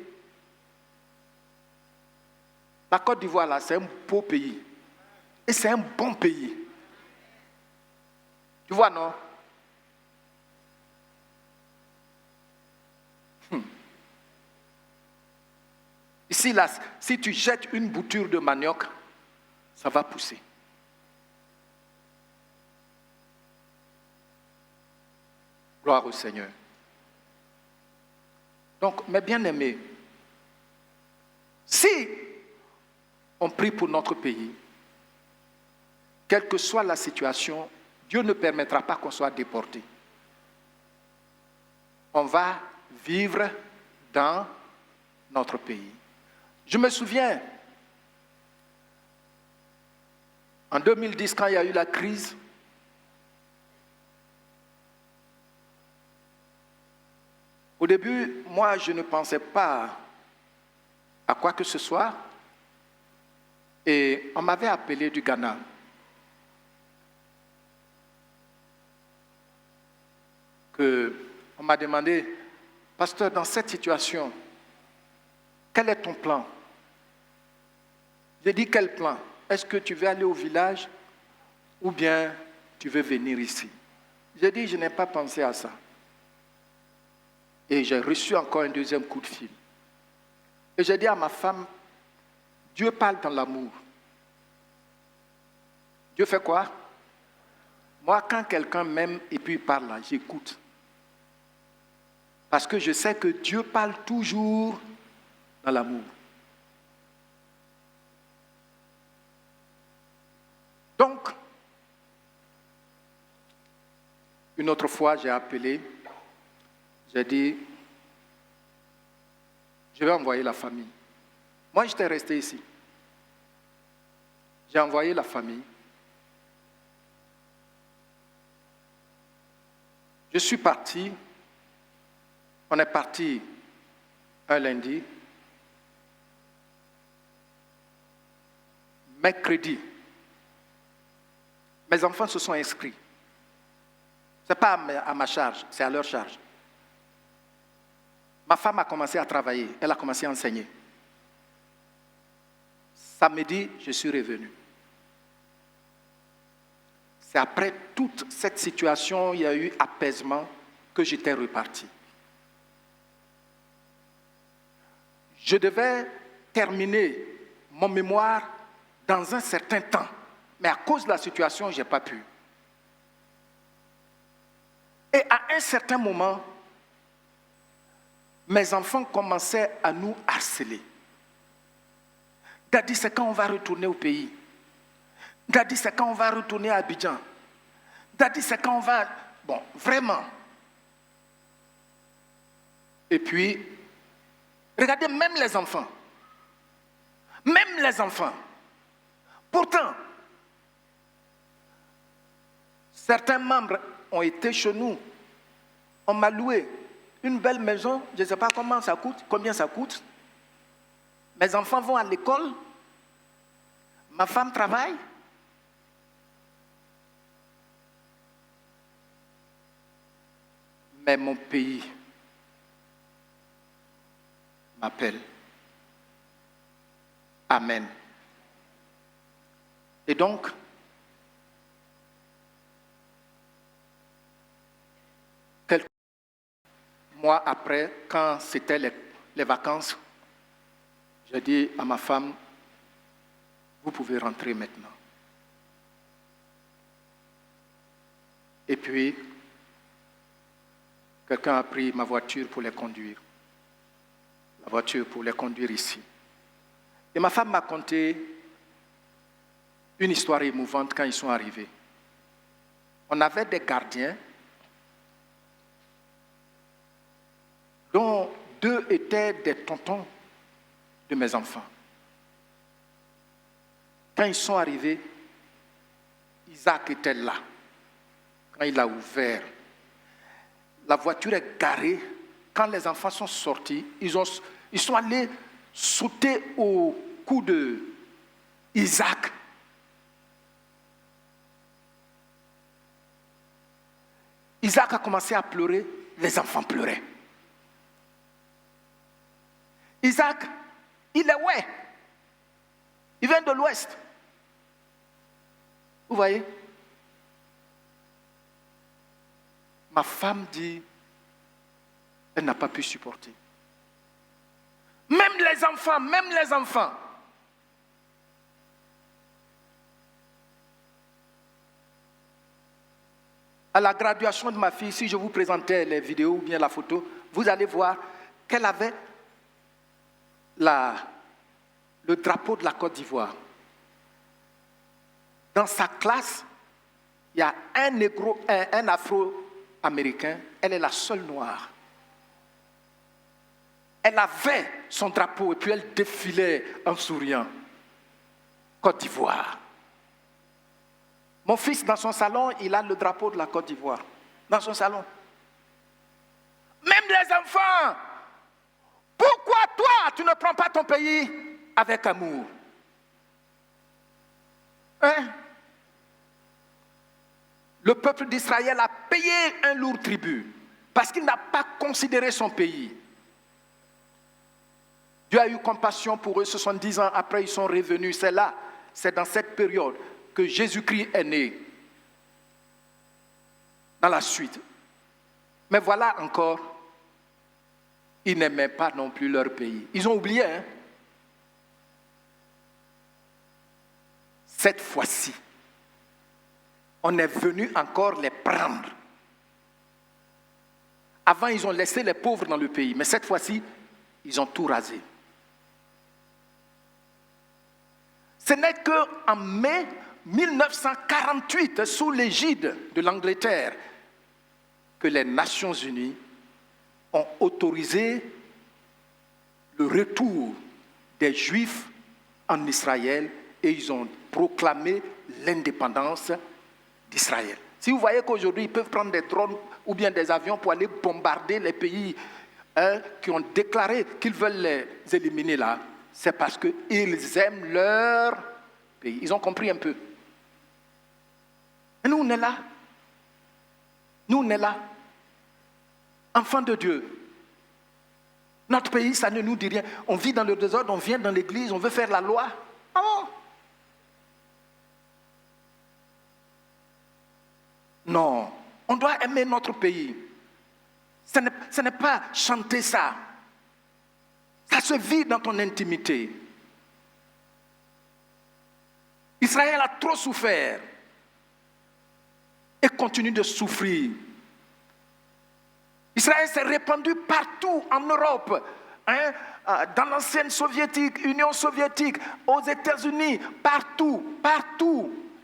La Côte d'Ivoire, là, c'est un beau pays. Et c'est un bon pays. Tu vois, non? Ici, là, si tu jettes une bouture de manioc, ça va pousser. Gloire au Seigneur. Donc, mes bien-aimés, si on prie pour notre pays, quelle que soit la situation, Dieu ne permettra pas qu'on soit déporté. On va vivre dans notre pays. Je me souviens, en 2010, quand il y a eu la crise, au début, moi, je ne pensais pas à quoi que ce soit. Et on m'avait appelé du Ghana. On m'a demandé, pasteur, dans cette situation, quel est ton plan? J'ai dit, quel plan? Est-ce que tu veux aller au village ou bien tu veux venir ici? J'ai dit, je n'ai pas pensé à ça. Et j'ai reçu encore un deuxième coup de fil. Et j'ai dit à ma femme, Dieu parle dans l'amour. Dieu fait quoi? Moi, quand quelqu'un m'aime et puis il parle là, j'écoute. Parce que je sais que Dieu parle toujours dans l'amour. Donc, une autre fois, j'ai appelé, j'ai dit, je vais envoyer la famille. Moi, j'étais resté ici. J'ai envoyé la famille. Je suis parti. On est parti un lundi. Mercredi, mes enfants se sont inscrits. Ce n'est pas à ma charge, c'est à leur charge. Ma femme a commencé à travailler, elle a commencé à enseigner. Samedi, je suis revenu. C'est après toute cette situation, il y a eu apaisement, que j'étais reparti. Je devais terminer mon mémoire dans un certain temps, mais à cause de la situation, je n'ai pas pu. Et à un certain moment, mes enfants commençaient à nous harceler. Daddy, c'est quand on va retourner au pays. Daddy, c'est quand on va retourner à Abidjan. Daddy, c'est quand on va... Bon, vraiment. Et puis, regardez, même les enfants. Pourtant, certains membres ont été chez nous. On m'a loué une belle maison. Je ne sais pas combien ça coûte. Mes enfants vont à l'école. Ma femme travaille. Mais mon pays m'appelle. Amen. Et donc, quelques mois après, quand c'était les vacances, J'ai dit à ma femme, vous pouvez rentrer maintenant. Et puis, quelqu'un a pris ma voiture pour les conduire. La voiture pour les conduire ici. Et ma femme m'a conté une histoire émouvante quand ils sont arrivés. On avait des gardiens dont 2 étaient des tontons de mes enfants. Quand ils sont arrivés, Isaac était là. Quand il a ouvert, la voiture est garée. Quand les enfants sont sortis, ils sont allés sauter au cou de Isaac. Isaac a commencé à pleurer, les enfants pleuraient. Isaac, il est ouais. Il vient de l'Ouest. Vous voyez? Ma femme dit, elle n'a pas pu supporter. Même les enfants. À la graduation de ma fille, si je vous présentais les vidéos ou bien la photo, vous allez voir qu'elle avait le drapeau de la Côte d'Ivoire. Dans sa classe, il y a un afro-américain, elle est la seule noire. Elle avait son drapeau et puis elle défilait en souriant. Côte d'Ivoire. Mon fils, dans son salon, il a le drapeau de la Côte d'Ivoire. Dans son salon. Même les enfants. Pourquoi toi, tu ne prends pas ton pays avec amour? Hein? Le peuple d'Israël a payé un lourd tribut parce qu'il n'a pas considéré son pays. Dieu a eu compassion pour eux 70 ans après, ils sont revenus. C'est dans cette période que Jésus-Christ est né. Dans la suite. Mais voilà encore, ils n'aimaient pas non plus leur pays. Ils ont oublié, hein? Cette fois-ci, on est venu encore les prendre. Avant, ils ont laissé les pauvres dans le pays, mais cette fois-ci, ils ont tout rasé. Ce n'est qu'en mai 1948, sous l'égide de l'Angleterre, que les Nations Unies ont autorisé le retour des Juifs en Israël et ils ont proclamé l'indépendance d'Israël. Si vous voyez qu'aujourd'hui, ils peuvent prendre des drones ou bien des avions pour aller bombarder les pays qui ont déclaré qu'ils veulent les éliminer là, c'est parce qu'ils aiment leur pays. Ils ont compris un peu. Et nous, on est là. Nous, on est là. Enfants de Dieu. Notre pays, ça ne nous dit rien. On vit dans le désordre, on vient dans l'église, on veut faire la loi. Ah bon? Non. On doit aimer notre pays. Ce n'est pas chanter ça. Ça se vit dans ton intimité. Israël a trop souffert et continue de souffrir. Israël s'est répandu partout en Europe, dans l'ancienne soviétique, Union soviétique, aux États-Unis, partout.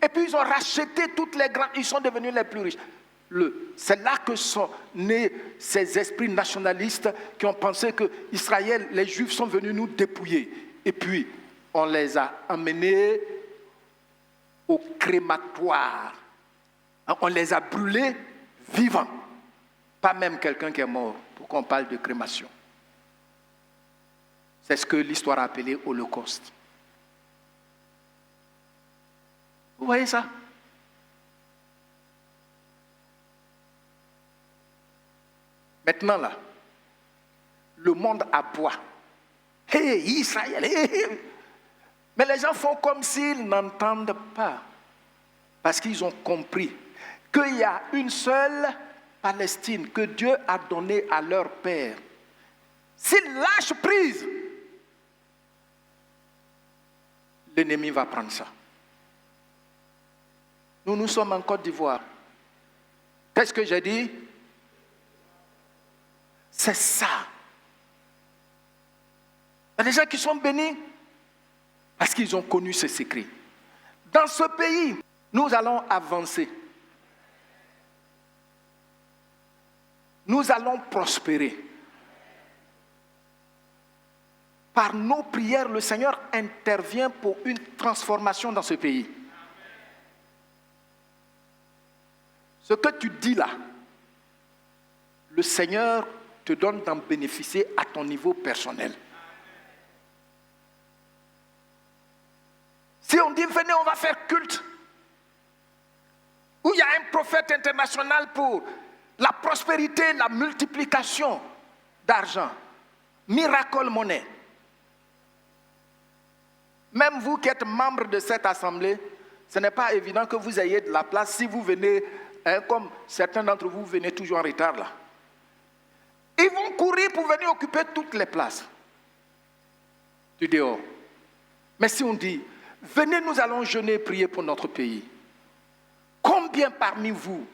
Et puis ils ont racheté toutes les grandes, ils sont devenus les plus riches. C'est là que sont nés ces esprits nationalistes qui ont pensé que Israël, les Juifs sont venus nous dépouiller. Et puis, on les a emmenés au crématoire. On les a brûlés vivants. Pas même quelqu'un qui est mort pour qu'on parle de crémation. C'est ce que l'histoire a appelé Holocauste. Vous voyez ça? Maintenant là, le monde aboie. Hé, Israël, hé. Mais les gens font comme s'ils n'entendent pas. Parce qu'ils ont compris qu'il y a une seule Palestine que Dieu a donnée à leur père. S'ils lâchent prise, l'ennemi va prendre ça. Nous sommes en Côte d'Ivoire. Qu'est-ce que j'ai dit? C'est ça. Il y a des gens qui sont bénis parce qu'ils ont connu ce secret. Dans ce pays, nous allons avancer. Nous allons prospérer. Par nos prières, le Seigneur intervient pour une transformation dans ce pays. Ce que tu dis là, le Seigneur te donne d'en bénéficier à ton niveau personnel. Si on dit, venez, on va faire culte, où il y a un prophète international pour la prospérité, la multiplication d'argent, Miracle Money. Même vous qui êtes membre de cette assemblée, ce n'est pas évident que vous ayez de la place si vous venez, comme certains d'entre vous, venez toujours en retard là. Ils vont courir pour venir occuper toutes les places du dehors. Mais si on dit, venez, nous allons jeûner et prier pour notre pays. Combien parmi vous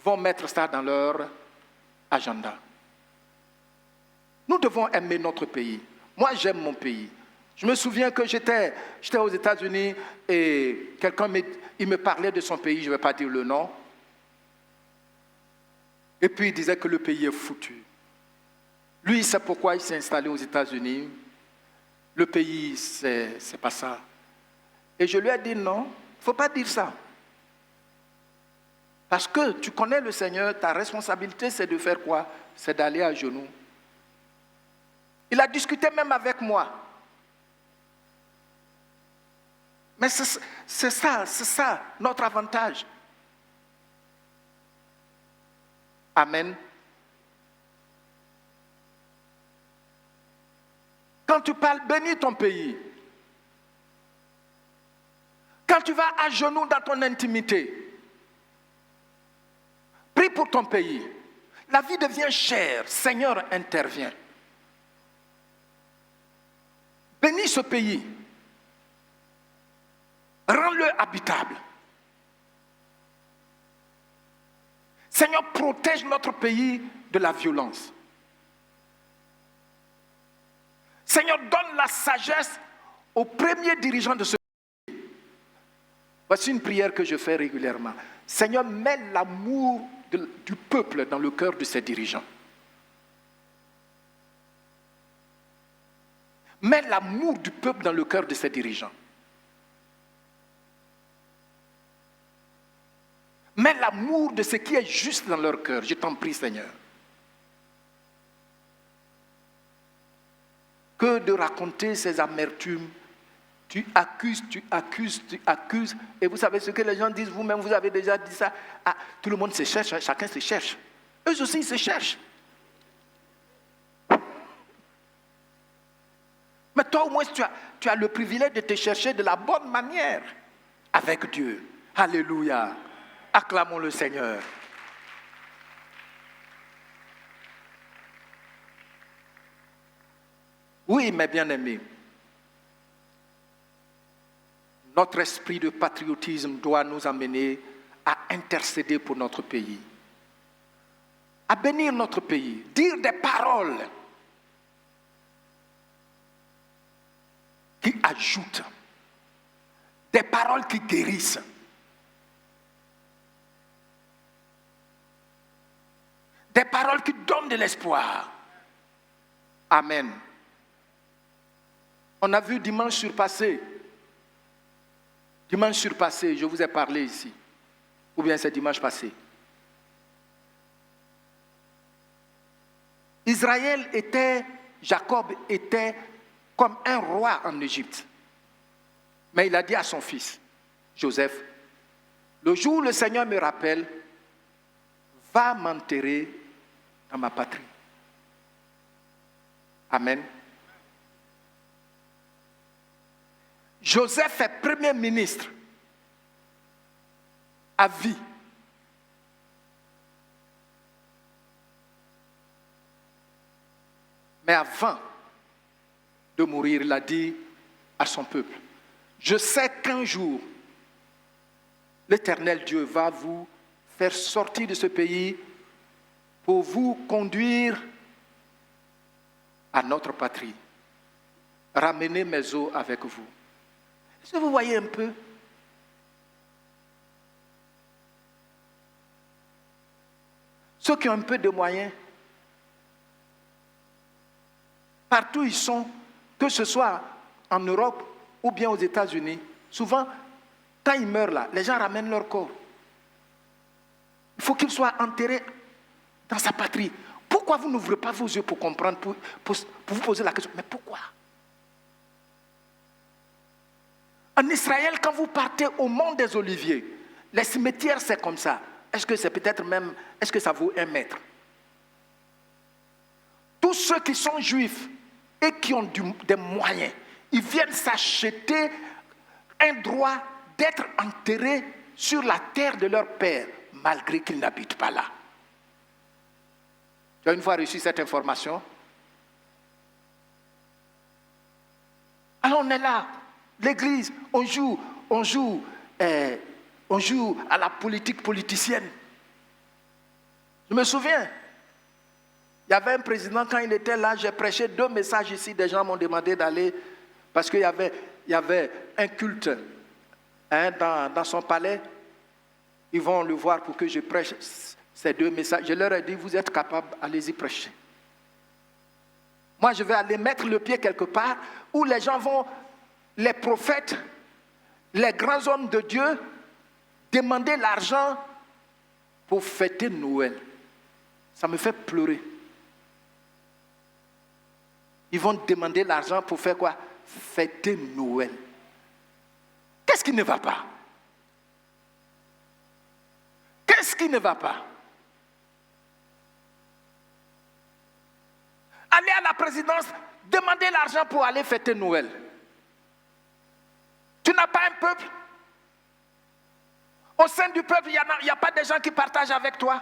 vont mettre ça dans leur agenda? Nous devons aimer notre pays. Moi, j'aime mon pays. Je me souviens que j'étais aux États-Unis et quelqu'un me parlait de son pays, je ne vais pas dire le nom. Et puis il disait que le pays est foutu. Lui, c'est pourquoi il s'est installé aux États-Unis. Le pays, c'est pas ça. Et je lui ai dit non, il ne faut pas dire ça. Parce que tu connais le Seigneur, ta responsabilité c'est de faire quoi? C'est d'aller à genoux. Il a discuté même avec moi. Mais c'est ça notre avantage. Amen. Quand tu parles, bénis ton pays. Quand tu vas à genoux dans ton intimité, prie pour ton pays. La vie devient chère. Seigneur, intervient. Bénis ce pays. Rends-le habitable. Seigneur, protège notre pays de la violence. Seigneur, donne la sagesse aux premiers dirigeants de ce pays. Voici une prière que je fais régulièrement. Seigneur, mets l'amour du peuple dans le cœur de ses dirigeants. Mets l'amour du peuple dans le cœur de ses dirigeants. Mets l'amour de ce qui est juste dans leur cœur. Je t'en prie, Seigneur. Que de raconter ces amertumes. Tu accuses. Et vous savez ce que les gens disent, vous-même, vous avez déjà dit ça. Ah, tout le monde se cherche, hein, chacun se cherche. Eux aussi, ils se cherchent. Mais toi, au moins, tu as le privilège de te chercher de la bonne manière avec Dieu. Alléluia. Acclamons le Seigneur. Oui, mes bien-aimés, notre esprit de patriotisme doit nous amener à intercéder pour notre pays, à bénir notre pays, dire des paroles qui ajoutent, des paroles qui guérissent. Des paroles qui donnent de l'espoir. Amen. On a vu dimanche surpassé, je vous ai parlé ici. Ou bien c'est dimanche passé. Jacob était comme un roi en Égypte. Mais il a dit à son fils, Joseph, le jour où le Seigneur me rappelle, va m'enterrer dans ma patrie. Amen. Joseph est premier ministre à vie. Mais avant de mourir, il a dit à son peuple, Je sais qu'un jour, l'Éternel Dieu va vous faire sortir de ce pays pour vous conduire à notre patrie. Ramenez mes eaux avec vous. Est-ce que vous voyez un peu? Ceux qui ont un peu de moyens, partout ils sont, que ce soit en Europe ou bien aux États-Unis, souvent, quand ils meurent là, les gens ramènent leur corps. Il faut qu'ils soient enterrés dans sa patrie. Pourquoi vous n'ouvrez pas vos yeux pour comprendre, pour vous poser la question, mais pourquoi? En Israël, quand vous partez au mont des Oliviers, les cimetières, c'est comme ça. Est-ce que c'est peut-être même, est-ce que ça vaut 1 mètre? Tous ceux qui sont juifs et qui ont des moyens, ils viennent s'acheter un droit d'être enterrés sur la terre de leur père, malgré qu'ils n'habitent pas là. Tu as une fois reçu cette information? Alors on est là, l'église, on joue à la politique politicienne. Je me souviens, il y avait un président, quand il était là, j'ai prêché 2 messages ici, des gens m'ont demandé d'aller, parce qu'il y avait un culte dans son palais. Ils vont le voir pour que je prêche ces 2 messages. Je leur ai dit, vous êtes capables, allez-y prêcher. Moi, je vais aller mettre le pied quelque part où les gens vont, les prophètes, les grands hommes de Dieu, demander l'argent pour fêter Noël. Ça me fait pleurer. Ils vont demander l'argent pour faire quoi? Fêter Noël. Qu'est-ce qui ne va pas? Qu'est-ce qui ne va pas? Aller à la présidence, demander l'argent pour aller fêter Noël. Tu n'as pas un peuple? Au sein du peuple, il n'y a pas des gens qui partagent avec toi.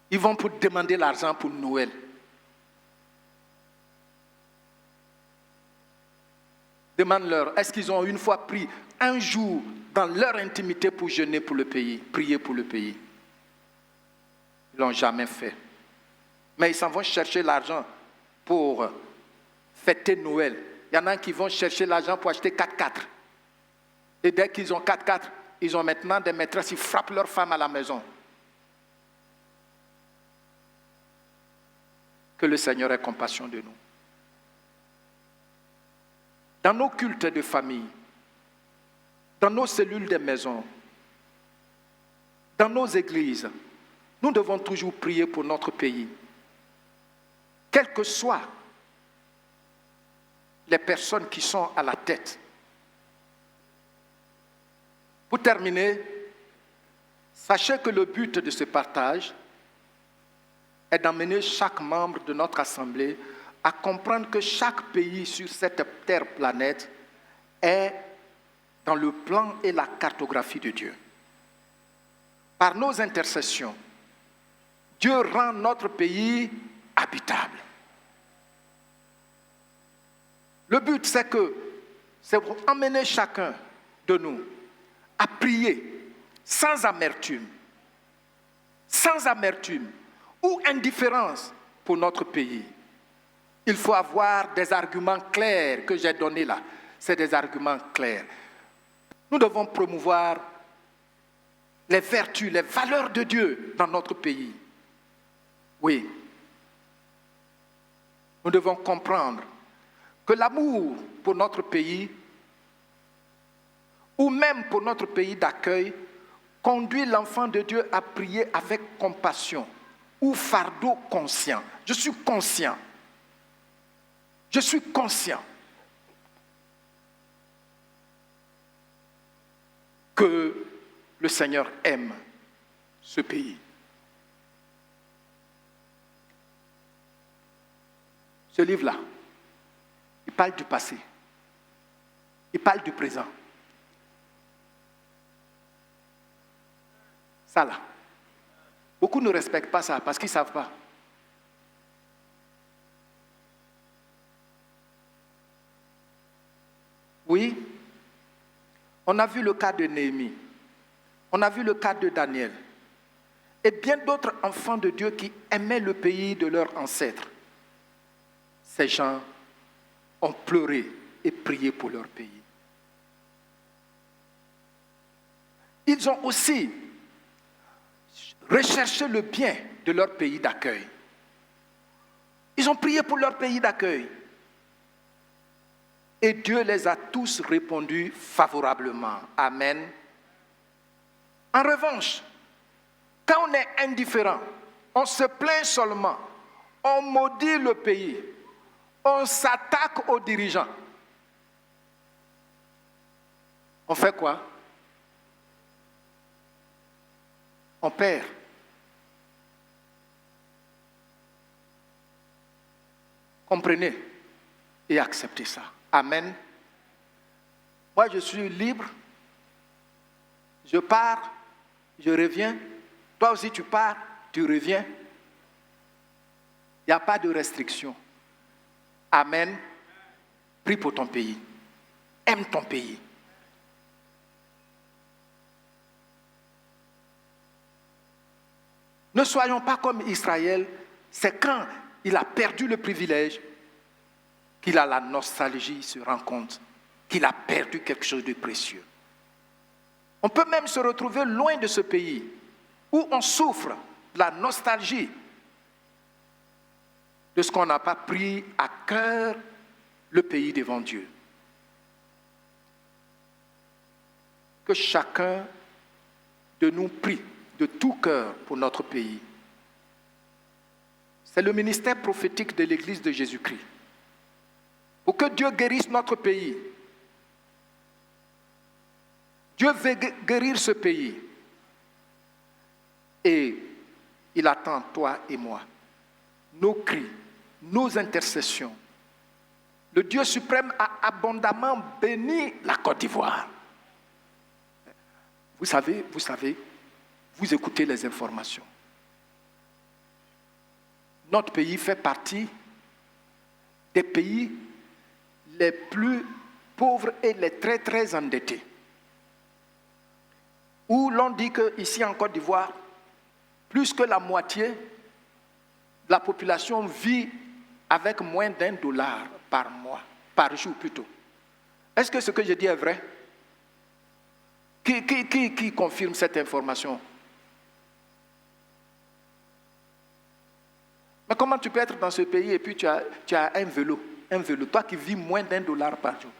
Ils vont pour demander l'argent pour Noël. Demande-leur, est-ce qu'ils ont une fois pris un jour dans leur intimité pour jeûner pour le pays, prier pour le pays? Ils ne l'ont jamais fait. Mais ils s'en vont chercher l'argent pour fêter Noël. Il y en a qui vont chercher l'argent pour acheter 4x4. Et dès qu'ils ont 4x4, ils ont maintenant des maîtresses, ils frappent leurs femmes à la maison. Que le Seigneur ait compassion de nous. Dans nos cultes de famille, dans nos cellules de maison, dans nos églises, nous devons toujours prier pour notre pays. Quelles que soient les personnes qui sont à la tête. Pour terminer, sachez que le but de ce partage est d'amener chaque membre de notre assemblée à comprendre que chaque pays sur cette terre planète est dans le plan et la cartographie de Dieu. Par nos intercessions, Dieu rend notre pays habitable. Le but, c'est pour emmener chacun de nous à prier sans amertume ou indifférence pour notre pays. Il faut avoir des arguments clairs que j'ai donnés là. C'est des arguments clairs. Nous devons promouvoir les vertus, les valeurs de Dieu dans notre pays. Oui. Nous devons comprendre que l'amour pour notre pays, ou même pour notre pays d'accueil, conduit l'enfant de Dieu à prier avec compassion ou fardeau conscient. Je suis conscient que le Seigneur aime ce pays. Ce livre-là, il parle du passé, il parle du présent. Ça là, beaucoup ne respectent pas ça parce qu'ils ne savent pas. Oui, on a vu le cas de Néhémie, on a vu le cas de Daniel, et bien d'autres enfants de Dieu qui aimaient le pays de leurs ancêtres. Ces gens ont pleuré et prié pour leur pays. Ils ont aussi recherché le bien de leur pays d'accueil. Ils ont prié pour leur pays d'accueil. Et Dieu les a tous répondus favorablement. Amen. En revanche, quand on est indifférent, on se plaint seulement, on maudit le pays, on s'attaque aux dirigeants. On fait quoi? On perd. Comprenez et acceptez ça. Amen. Moi, je suis libre. Je pars, je reviens. Toi aussi, tu pars, tu reviens. Il n'y a pas de restriction. Amen. Prie pour ton pays. Aime ton pays. Ne soyons pas comme Israël. C'est quand il a perdu le privilège qu'il a la nostalgie, il se rend compte qu'il a perdu quelque chose de précieux. On peut même se retrouver loin de ce pays où on souffre de la nostalgie de ce qu'on n'a pas pris à cœur le pays devant Dieu. Que chacun de nous prie de tout cœur pour notre pays. C'est le ministère prophétique de l'Église de Jésus-Christ. Pour que Dieu guérisse notre pays. Dieu veut guérir ce pays. Et il attend toi et moi. Nos cris, nos intercessions. Le Dieu suprême a abondamment béni la Côte d'Ivoire. Vous savez, vous écoutez les informations. Notre pays fait partie des pays les plus pauvres et les très très endettés. Où l'on dit qu'ici en Côte d'Ivoire, plus que la moitié de la population vit avec moins d'$1 par mois, par jour plutôt. Est-ce que ce que je dis est vrai? Qui confirme cette information? Mais comment tu peux être dans ce pays et puis tu as un vélo, toi qui vis moins d'$1 par jour?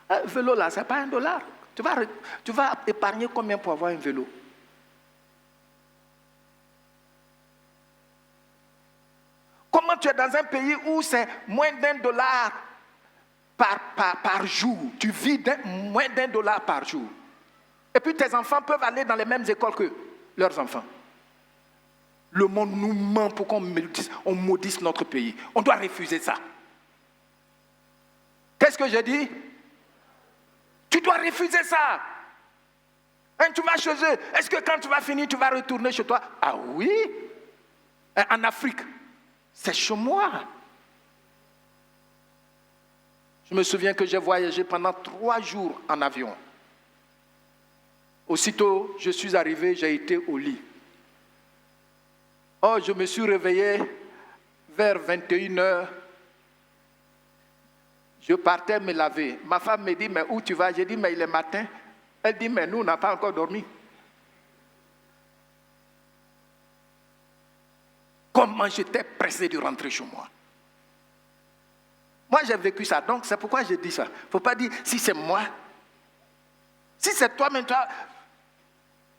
Un vélo là, ce n'est pas $1. Tu vas épargner combien pour avoir un vélo? Comment tu es dans un pays où c'est moins d'$1 par jour? Tu vis moins d'$1 par jour. Et puis tes enfants peuvent aller dans les mêmes écoles que leurs enfants. Le monde nous ment pour qu'on maudisse notre pays. On doit refuser ça. Qu'est-ce que j'ai dit? Tu dois refuser ça. Hein, tu vas chez eux. Est-ce que quand tu vas finir, tu vas retourner chez toi? Ah oui. Hein, en Afrique, c'est chez moi. Je me souviens que j'ai voyagé pendant 3 jours en avion. Aussitôt, je suis arrivé, j'ai été au lit. Oh, je me suis réveillé vers 21h. Je partais me laver. Ma femme me dit, mais où tu vas? J'ai dit, mais il est matin. Elle dit, mais nous, on n'a pas encore dormi. Comment j'étais pressé de rentrer chez moi. Moi, j'ai vécu ça. Donc, c'est pourquoi je dis ça. Il ne faut pas dire, si c'est moi. Si c'est toi, mais toi,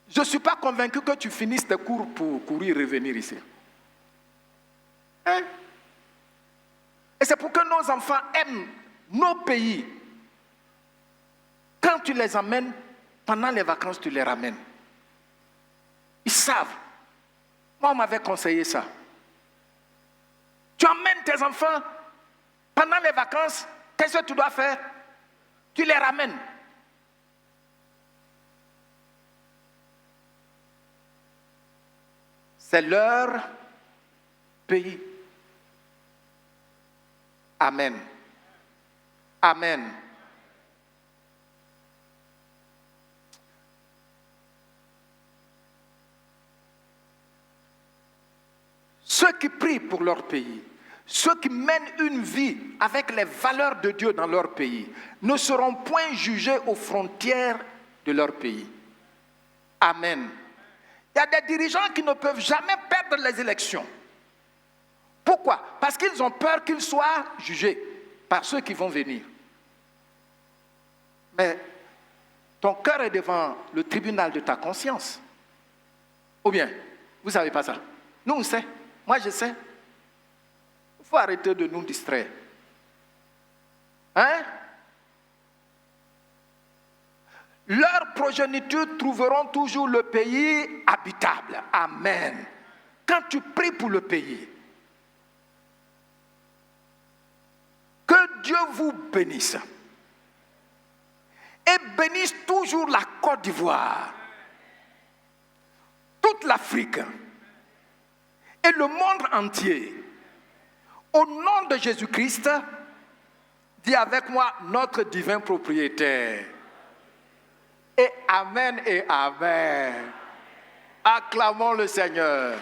je ne suis pas convaincu que tu finisses tes cours pour courir et revenir ici. Hein? Et c'est pour que nos enfants aiment nos pays. Quand tu les emmènes, pendant les vacances, tu les ramènes. Ils savent. Moi, on m'avait conseillé ça. Tu emmènes tes enfants, pendant les vacances, qu'est-ce que tu dois faire? Tu les ramènes. C'est leur pays. Amen. Amen. ceux qui prient pour leur pays, ceux qui mènent une vie avec les valeurs de Dieu dans leur pays, ne seront point jugés aux frontières de leur pays. Amen. Il y a des dirigeants qui ne peuvent jamais perdre les élections. Pourquoi? Parce qu'ils ont peur qu'ils soient jugés par ceux qui vont venir. Mais ton cœur est devant le tribunal de ta conscience. Ou bien, vous ne savez pas ça? Nous, on sait. Moi, je sais. Il faut arrêter de nous distraire. Hein? Leurs progénitures trouveront toujours le pays habitable. Amen. Quand tu pries pour le pays, que Dieu vous bénisse. Et bénisse toujours la Côte d'Ivoire, toute l'Afrique et le monde entier. Au nom de Jésus-Christ, dis avec moi notre divin propriétaire. Et Amen et Amen. Acclamons le Seigneur.